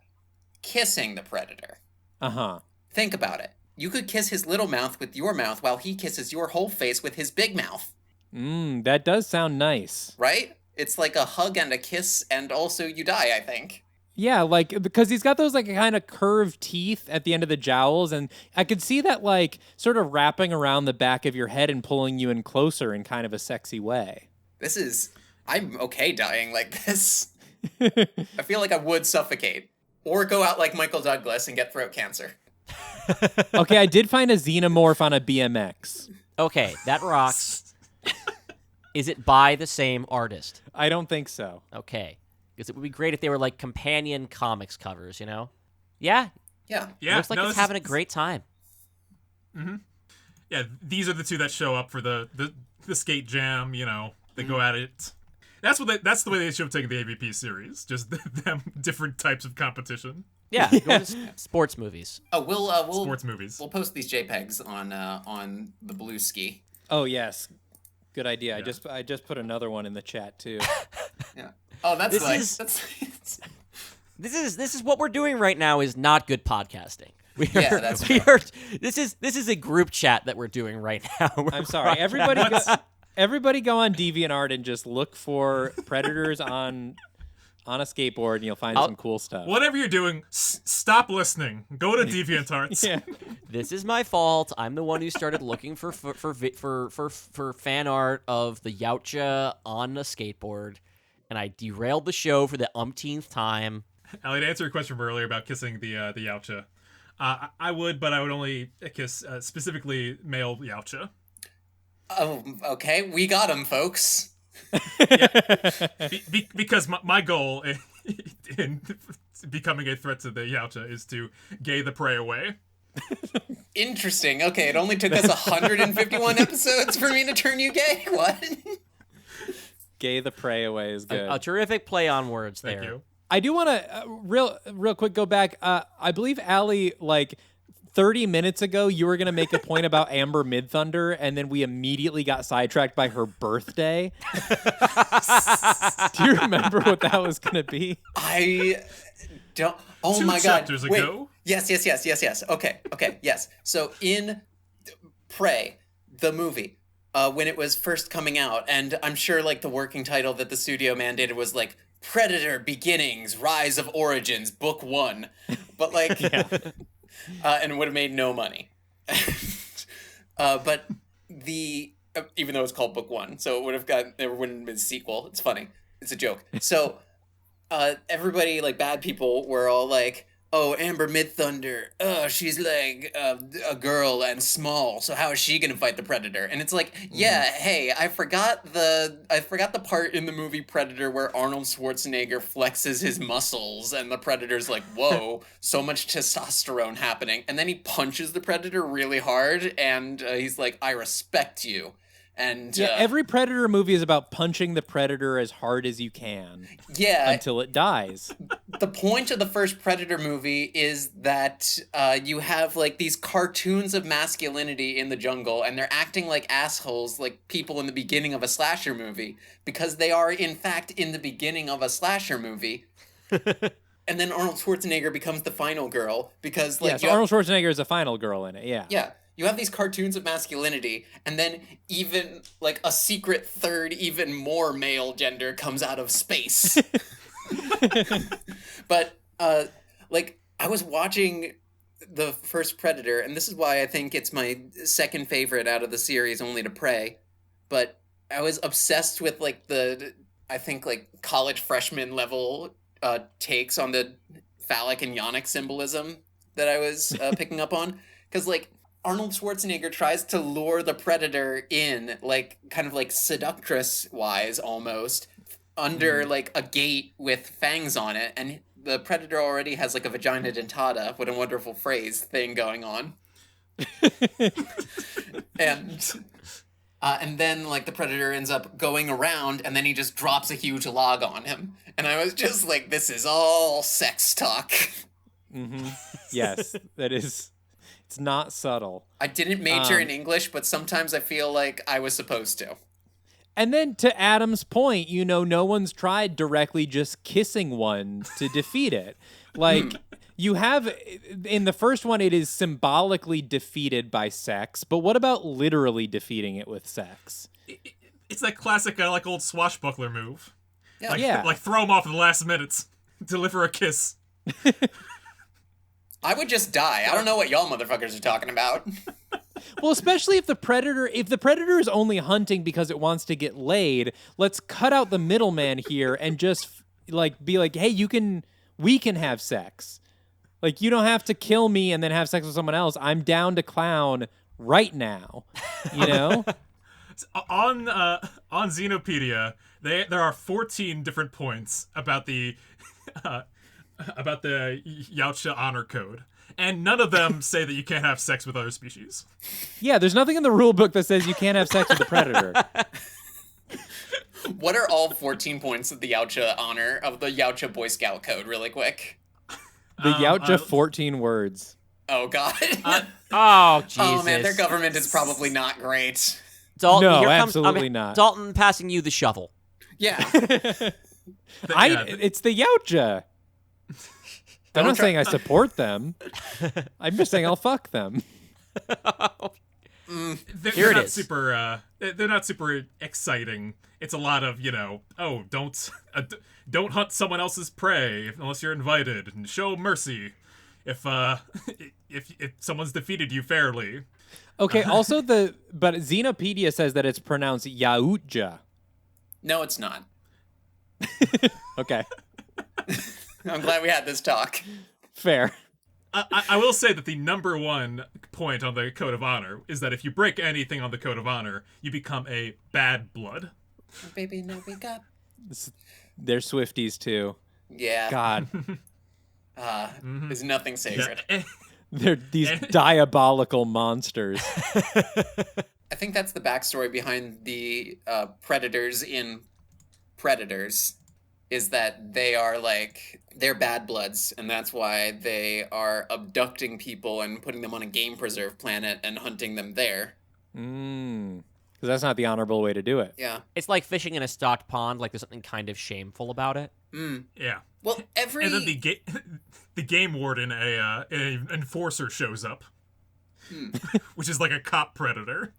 kissing the Predator. Uh-huh. Think about it. You could kiss his little mouth with your mouth while he kisses your whole face with his big mouth. That does sound nice. Right? It's like a hug and a kiss, and also you die, I think. Yeah, like because he's got those like kind of curved teeth at the end of the jowls, and I could see that like sort of wrapping around the back of your head and pulling you in closer in kind of a sexy way. I'm okay dying like this. I feel like I would suffocate. Or go out like Michael Douglas and get throat cancer. Okay, I did find a xenomorph on a BMX. Okay, that rocks. Is it by the same artist? I don't think so. Okay. Because it would be great if they were like companion comics covers, you know? Yeah. Yeah. Looks like it's having a great time. Mm-hmm. Yeah, these are the two that show up for the skate jam, you know. They go at it. That's the way they should have taken the AVP series. Just them different types of competition. Yeah, go to sports movies. Oh, we'll sports movies. We'll post these JPEGs on the Bluesky. Oh yes, good idea. Yeah. I just put another one in the chat too. Yeah. Oh, that's nice. This is what we're doing right now. Is not good podcasting. That's This is a group chat that we're doing right now. I'm sorry, everybody go on DeviantArt and just look for predators on a skateboard, and you'll find some cool stuff. Whatever you're doing, stop listening. Go to DeviantArt. Yeah. This is my fault. I'm the one who started looking for fan art of the Yautja on a skateboard, and I derailed the show for the umpteenth time. Ellie, to answer your question from earlier about kissing the Yautja, I would, but I would only kiss specifically male Yautja. Oh, okay. We got him, folks. Because my goal in becoming a threat to the Yautja is to gay the prey away. Interesting. Okay, it only took us 151 episodes for me to turn you gay. What? Gay the prey away is good. A terrific play on words there. Thank you. I do want to real quick go back. I believe Allie, like 30 minutes ago, you were going to make a point about Amber Midthunder, and then we immediately got sidetracked by her birthday. Do you remember what that was going to be? I don't. Oh, 2 my God. chapters Wait. ago? Yes. Okay, yes. So in Prey, the movie, when it was first coming out, and I'm sure like the working title that the studio mandated was like Predator Beginnings, Rise of Origins, Book 1. But like... and would have made no money. But even though it's called Book 1, so there wouldn't have been a sequel. It's funny. It's a joke. So everybody, like bad people, were all like, oh, Amber Midthunder, she's like a girl and small, so how is she gonna fight the Predator? And it's like, hey, I forgot the part in the movie Predator where Arnold Schwarzenegger flexes his muscles and the Predator's like, whoa, so much testosterone happening. And then he punches the Predator really hard, and he's like, I respect you. And every Predator movie is about punching the Predator as hard as you can. Yeah. Until it dies. The point of the first Predator movie is that you have like these cartoons of masculinity in the jungle, and they're acting like assholes, like people in the beginning of a slasher movie, because they are in fact in the beginning of a slasher movie. And then Arnold Schwarzenegger becomes the final girl because like Arnold Schwarzenegger is the final girl in it. Yeah. Yeah. You have these cartoons of masculinity, and then even, like, a secret third, even more male gender comes out of space. But, like, I was watching the first Predator, and this is why I think it's my second favorite out of the series, only to Prey. But I was obsessed with, like, I think, like, college freshman level takes on the phallic and yonic symbolism that I was picking up on. Because, like, Arnold Schwarzenegger tries to lure the Predator in, like, kind of like seductress-wise almost, under, like, a gate with fangs on it, and the Predator already has, like, a vagina dentata, what a wonderful phrase, thing going on. And then, like, the Predator ends up going around, and then he just drops a huge log on him. And I was just like, this is all sex talk. Mm-hmm. Yes, that is... It's not subtle. I didn't major in English, but sometimes I feel like I was supposed to. And then to Adam's point, you know, no one's tried directly just kissing one to defeat it. Like, you have, in the first one, it is symbolically defeated by sex, but what about literally defeating it with sex? It's that classic, like, old swashbuckler move. Yeah. Like throw him off in the last minutes. Deliver a kiss. I would just die. I don't know what y'all motherfuckers are talking about. Well, especially if the predator is only hunting because it wants to get laid, let's cut out the middleman here and just like be like, hey, we can have sex. Like, you don't have to kill me and then have sex with someone else. I'm down to clown right now. You know? On Xenopedia, there are 14 different points about the Yautja honor code, and none of them say that you can't have sex with other species. Yeah, there's nothing in the rule book that says you can't have sex with the predator. What are all 14 points of the Yautja honor of the Yautja Boy Scout code, really quick? The Yautja 14 words. Oh, God. Oh, Jesus. Oh, man, their government is probably not great. Dalton, No, here comes, absolutely not. Dalton passing you the shovel. Yeah. It's the Yautja. I'm not saying I support them. I'm just saying I'll fuck them. They're it not is. super. They're not super exciting. It's a lot of don't hunt someone else's prey unless you're invited, and show mercy if someone's defeated you fairly. Okay, also but Xenopedia says that it's pronounced Yautja. No, it's not. Okay. I'm glad we had this talk. Fair. I will say that the number one point on the Code of Honor is that if you break anything on the Code of Honor, you become a bad blood. Baby, no, we got... They're Swifties too. Yeah. God. There's nothing sacred. Yeah. They're these diabolical monsters. I think that's the backstory behind the predators in Predators, is that they are they're bad bloods, and that's why they are abducting people and putting them on a game preserve planet and hunting them there. Because that's not the honorable way to do it. Yeah. It's like fishing in a stocked pond, like there's something kind of shameful about it. Yeah. Well, And then the game warden, a enforcer, shows up, which is like a cop predator.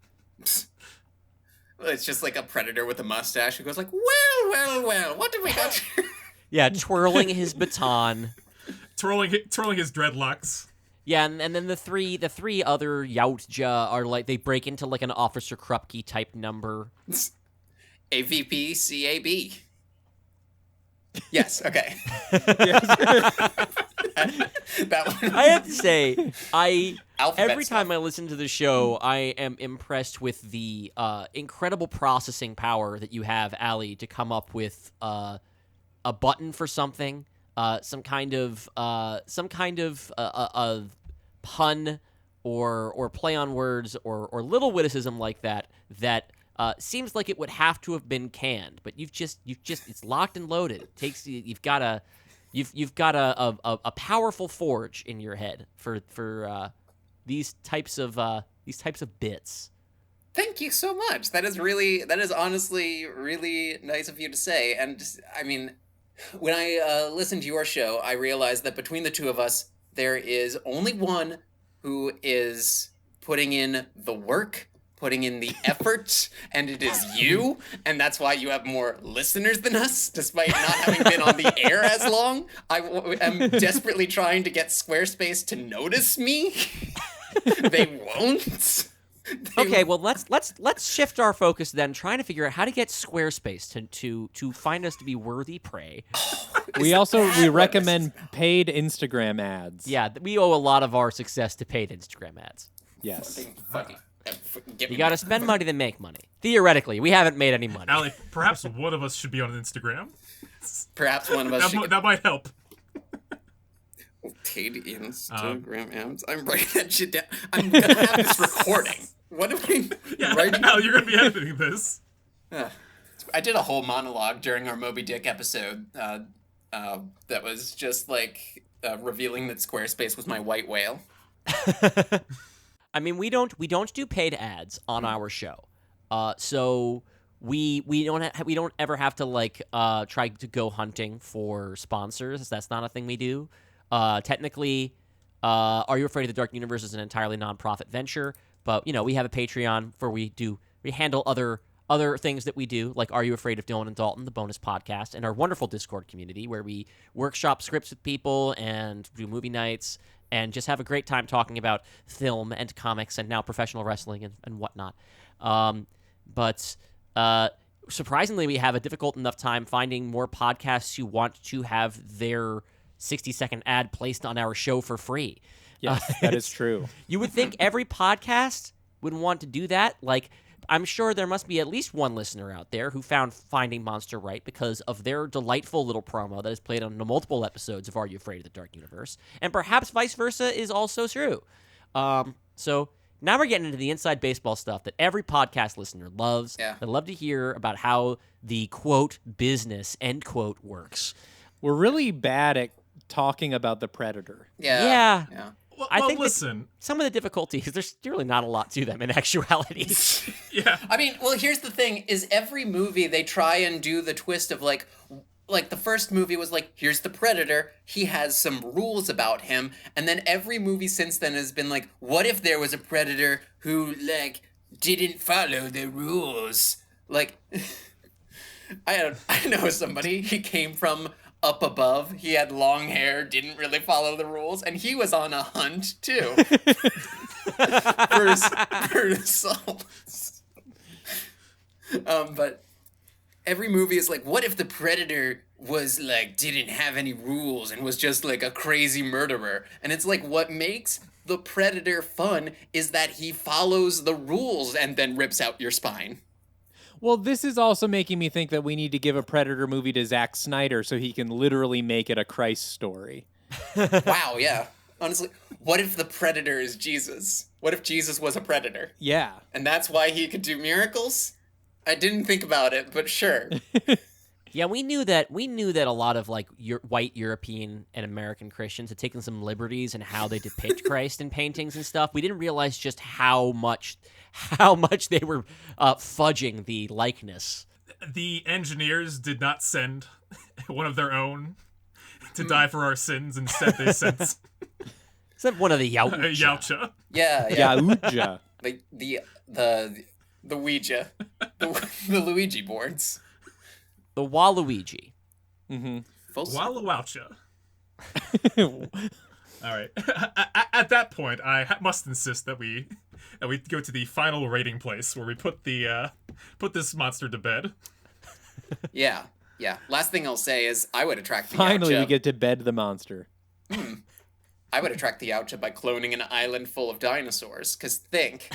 It's just like a predator with a mustache who goes like, well, what did we got here? Yeah, twirling his baton. twirling his dreadlocks. Yeah, and then the three other Yautja are like, they break into like an Officer Krupke type number. AVP CAB. Yes, okay. That one. I have to say, Alphabet every stuff. time I listen to the show, I am impressed with the incredible processing power that you have, Allie, to come up with a button for something, some kind of a pun or play on words or little witticism like that seems like it would have to have been canned, but you've just it's locked and loaded. It takes you've got a powerful forge in your head for these types of bits. Thank you so much. That is honestly really nice of you to say. And I mean, when I listened to your show, I realized that between the two of us, there is only one who is putting in the work, putting in the effort, and it is you, and that's why you have more listeners than us, despite not having been on the air as long. I am desperately trying to get Squarespace to notice me. They won't. Okay, well let's shift our focus then, trying to figure out how to get Squarespace to find us to be worthy prey. We recommend paid Instagram ads. Yeah, we owe a lot of our success to paid Instagram ads. Yes. You got to spend money to make money. Theoretically, we haven't made any money. Allie, perhaps one of us should be on Instagram. Perhaps one of us should. That might help. Paid Instagram ads. I'm writing that shit down. I'm gonna have this recording. What am I writing? Allie, you're gonna be editing this. I did a whole monologue during our Moby Dick episode that was just like revealing that Squarespace was my white whale. I mean, we don't do paid ads on our show, so we don't ever have to like try to go hunting for sponsors. That's not a thing we do. Technically, Are You Afraid of the Dark Universe is an entirely nonprofit venture, but we have a Patreon where we handle other other things that we do, like Are You Afraid of Dylan and Dalton, the bonus podcast, and our wonderful Discord community where we workshop scripts with people and do movie nights and just have a great time talking about film and comics and now professional wrestling and whatnot. But surprisingly, we have a difficult enough time finding more podcasts who want to have their 60-second ad placed on our show for free. Yes, that is true. You would think every podcast would want to do that. Like, I'm sure there must be at least one listener out there who found Finding Monster right because of their delightful little promo that is played on the multiple episodes of Are You Afraid of the Dark Universe? And perhaps vice versa is also true. So now we're getting into the inside baseball stuff that every podcast listener loves. Yeah. They love to hear about how the, quote, business, end quote, works. We're really bad at talking about the Predator. Yeah. Well, I think listen. some of the difficulties, there's really not a lot to them in actuality. Yeah. I mean, well, here's the thing: is every movie they try and do the twist of like the first movie was like, here's the Predator, he has some rules about him, and then every movie since then has been like, what if there was a Predator who like didn't follow the rules? Like, I know somebody. He came from up above. He had long hair, didn't really follow the rules, and he was on a hunt too for souls. But every movie is like, what if the Predator was like didn't have any rules and was just like a crazy murderer? And it's like, what makes the Predator fun is that he follows the rules and then rips out your spine. Well, this is also making me think that we need to give a Predator movie to Zack Snyder so he can literally make it a Christ story. Wow, yeah. Honestly, what if the Predator is Jesus? What if Jesus was a predator? Yeah. And that's why he could do miracles? I didn't think about it, but sure. Yeah, we knew that a lot of like white European and American Christians had taken some liberties in how they depict Christ in paintings and stuff. We didn't realize just how much they were fudging the likeness. The engineers did not send one of their own to die for our sins. Instead, they sent Is that one of the Yautja? Yautja. Yeah. Yautja. Like the Ouija. The Luigi boards. The Waluigi. Mm-hmm. Waluoucha. All right. At that point, I must insist that we go to the final rating place where we put this monster to bed. Yeah. Last thing I'll say is I would attract the Finally, Yautja. we get to bed the monster. I would attract the Yautja by cloning an island full of dinosaurs. Because think.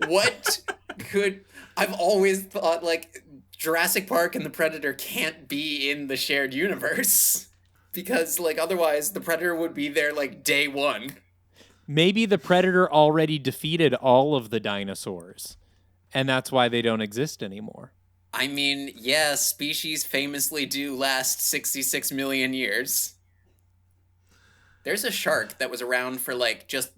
What could... I've always thought, like, Jurassic Park and the Predator can't be in the shared universe. Because, like, otherwise the Predator would be there, like, day one. Maybe the Predator already defeated all of the dinosaurs, and that's why they don't exist anymore. I mean, yeah, species famously do last 66 million years. There's a shark that was around for, like, just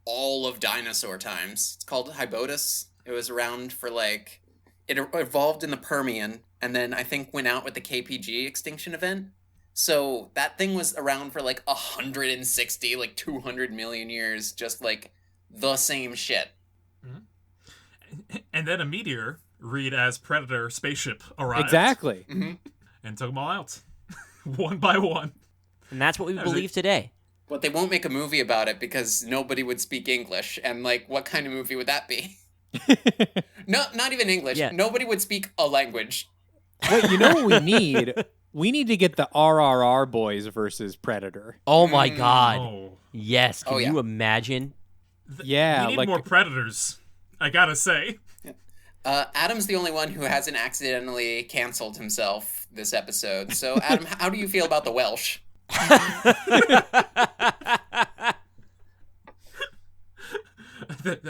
all of dinosaur times. It's called Hybotus. It was around for, like... It evolved in the Permian, and then I think went out with the KPG extinction event. So that thing was around for, like, 160, like, 200 million years, just, like, the same shit. And then a meteor, read as Predator spaceship, arrived. Exactly. Mm-hmm. And took them all out. One by one. And that's what we believe today. But they won't make a movie about it because nobody would speak English. And, like, what kind of movie would that be? No, not even English. Yeah. Nobody would speak a language. Wait, you know what we need? We need to get the RRR boys versus Predator. Oh my God. Oh. Yes. Can Oh, yeah. you imagine? Yeah, We need like more Predators, I gotta say. Adam's the only one who hasn't accidentally canceled himself this episode. So, Adam, how do you feel about the Welsh?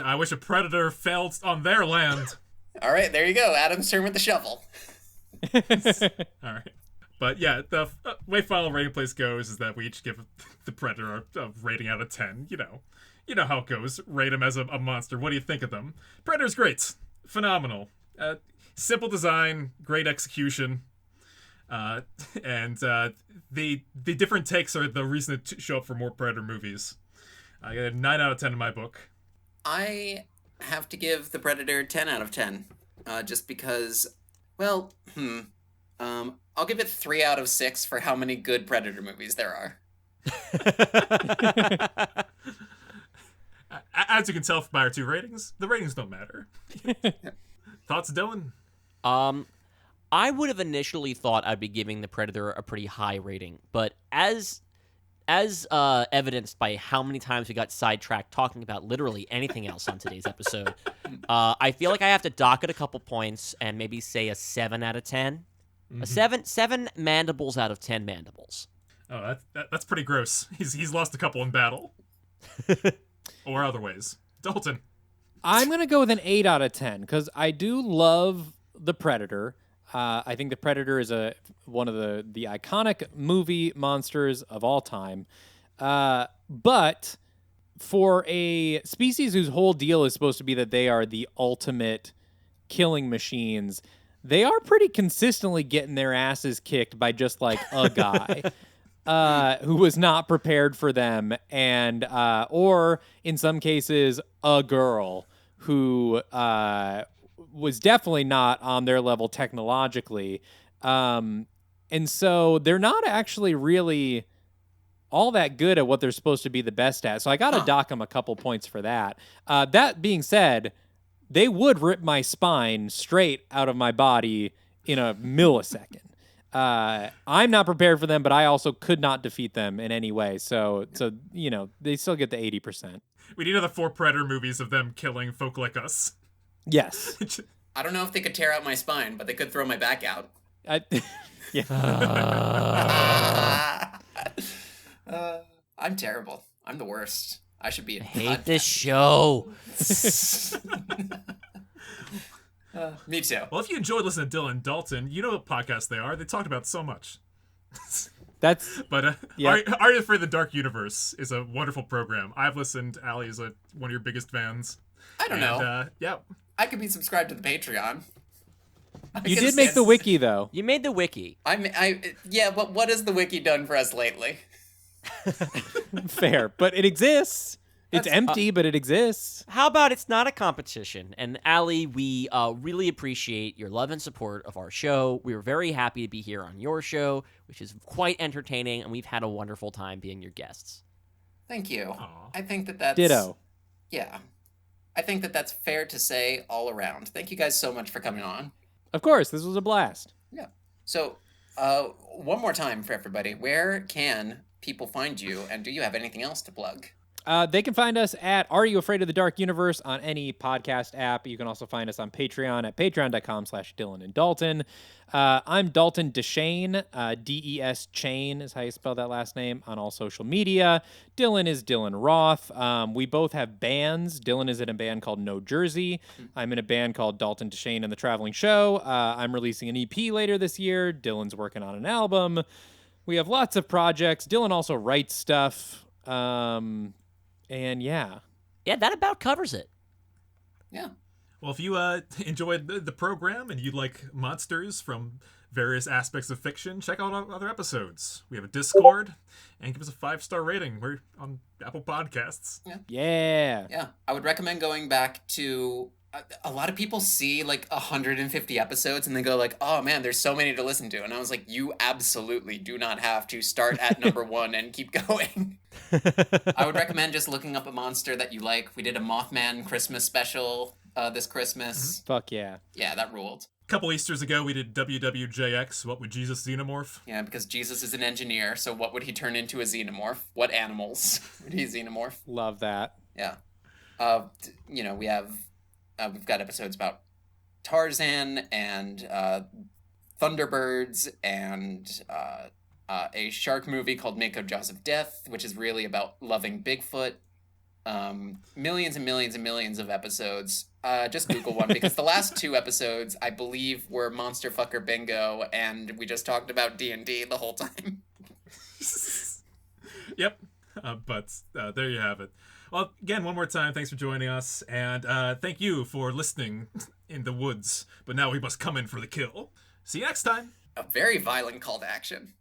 I wish a Predator fell on their land. All right, there you go. Adam's turn with the shovel. All right. But yeah, the way final rating place goes is that we each give the Predator a rating out of 10. You know how it goes. Rate him as a monster. What do you think of them? Predator's great. Phenomenal. Simple design, great execution. And the different takes are the reason to show up for more Predator movies. I get a 9 out of 10 in my book. I have to give The Predator 10 out of 10. Just because, well, I'll give it 3 out of 6 for how many good Predator movies there are. As you can tell by our 2 ratings, the ratings don't matter. Thoughts, Dylan? I would have initially thought I'd be giving The Predator a pretty high rating, but as evidenced by how many times we got sidetracked talking about literally anything else on today's episode, I feel like I have to dock it a couple points and maybe say a 7 out of 10. A 7 mandibles out of 10 mandibles. Oh, that's pretty gross. He's lost a couple in battle. Or other ways. Dalton. I'm going to go with an 8 out of 10 because I do love The Predator. I think The Predator is one of the iconic movie monsters of all time. But for a species whose whole deal is supposed to be that they are the ultimate killing machines, they are pretty consistently getting their asses kicked by just like a guy. Who was not prepared for them, and or in some cases a girl who was definitely not on their level technologically, and so they're not actually really all that good at what they're supposed to be the best at. So I got to dock them a couple points for that. That being said, they would rip my spine straight out of my body in a millisecond. I'm not prepared for them, but I also could not defeat them in any way. So they still get the 80%. We need another 4 Predator movies of them killing folk like us. Yes. I don't know if they could tear out my spine, but they could throw my back out. I'm terrible. I'm the worst. I should be. I hate this show. Me too. Well, if you enjoyed listening to Dylan and Dalton, you know what podcast they are. They talked about so much. That's. But yeah. Are You Afraid of the Dark Universe is a wonderful program. I've listened. Allie is one of your biggest fans. I don't know. Yeah. I could be subscribed to the Patreon. You did make the wiki, though. You made the wiki. Yeah, but what has the wiki done for us lately? Fair, but it exists. It's empty, but it exists. How about it's not a competition? And Allie, we really appreciate your love and support of our show. We were very happy to be here on your show, which is quite entertaining, and we've had a wonderful time being your guests. Thank you. Aww. I think that's... Ditto. Yeah. I think that's fair to say all around. Thank you guys so much for coming on. Of course, this was a blast. Yeah. So, one more time for everybody. Where can people find you, and do you have anything else to plug? They can find us at Are You Afraid of the Dark Universe on any podcast app. You can also find us on Patreon at patreon.com/Dylan and Dalton. I'm Dalton Deschain. D-E-S Chain is how you spell that last name on all social media. Dylan is Dylan Roth. We both have bands. Dylan is in a band called No Jersey. I'm in a band called Dalton Deschain and the Traveling Show. I'm releasing an EP later this year. Dylan's working on an album. We have lots of projects. Dylan also writes stuff. And yeah. Yeah, that about covers it. Yeah. Well, if you enjoyed the program and you like monsters from various aspects of fiction, check out our other episodes. We have a Discord, and give us a 5-star rating. We're on Apple Podcasts. Yeah. Yeah. I would recommend going back to... A lot of people see like 150 episodes and they go like, oh man, there's so many to listen to. And I was like, you absolutely do not have to start at number 1 and keep going. I would recommend just looking up a monster that you like. We did a Mothman Christmas special this Christmas. Fuck yeah. Yeah, that ruled. A couple Easters ago, we did WWJX, What Would Jesus Xenomorph? Yeah, because Jesus is an engineer, so what would he turn into a xenomorph? What animals would he xenomorph? Love that. Yeah. We've got episodes about Tarzan and Thunderbirds and a shark movie called Mako Jaws of Death, which is really about loving Bigfoot. Millions and millions and millions of episodes. Just Google one, because the last 2 episodes, I believe, were Monster Fucker Bingo, and we just talked about D&D the whole time. Yep. But there you have it. Well, again, one more time, thanks for joining us, and thank you for listening in the woods. But now we must come in for the kill. See you next time. A very violent call to action.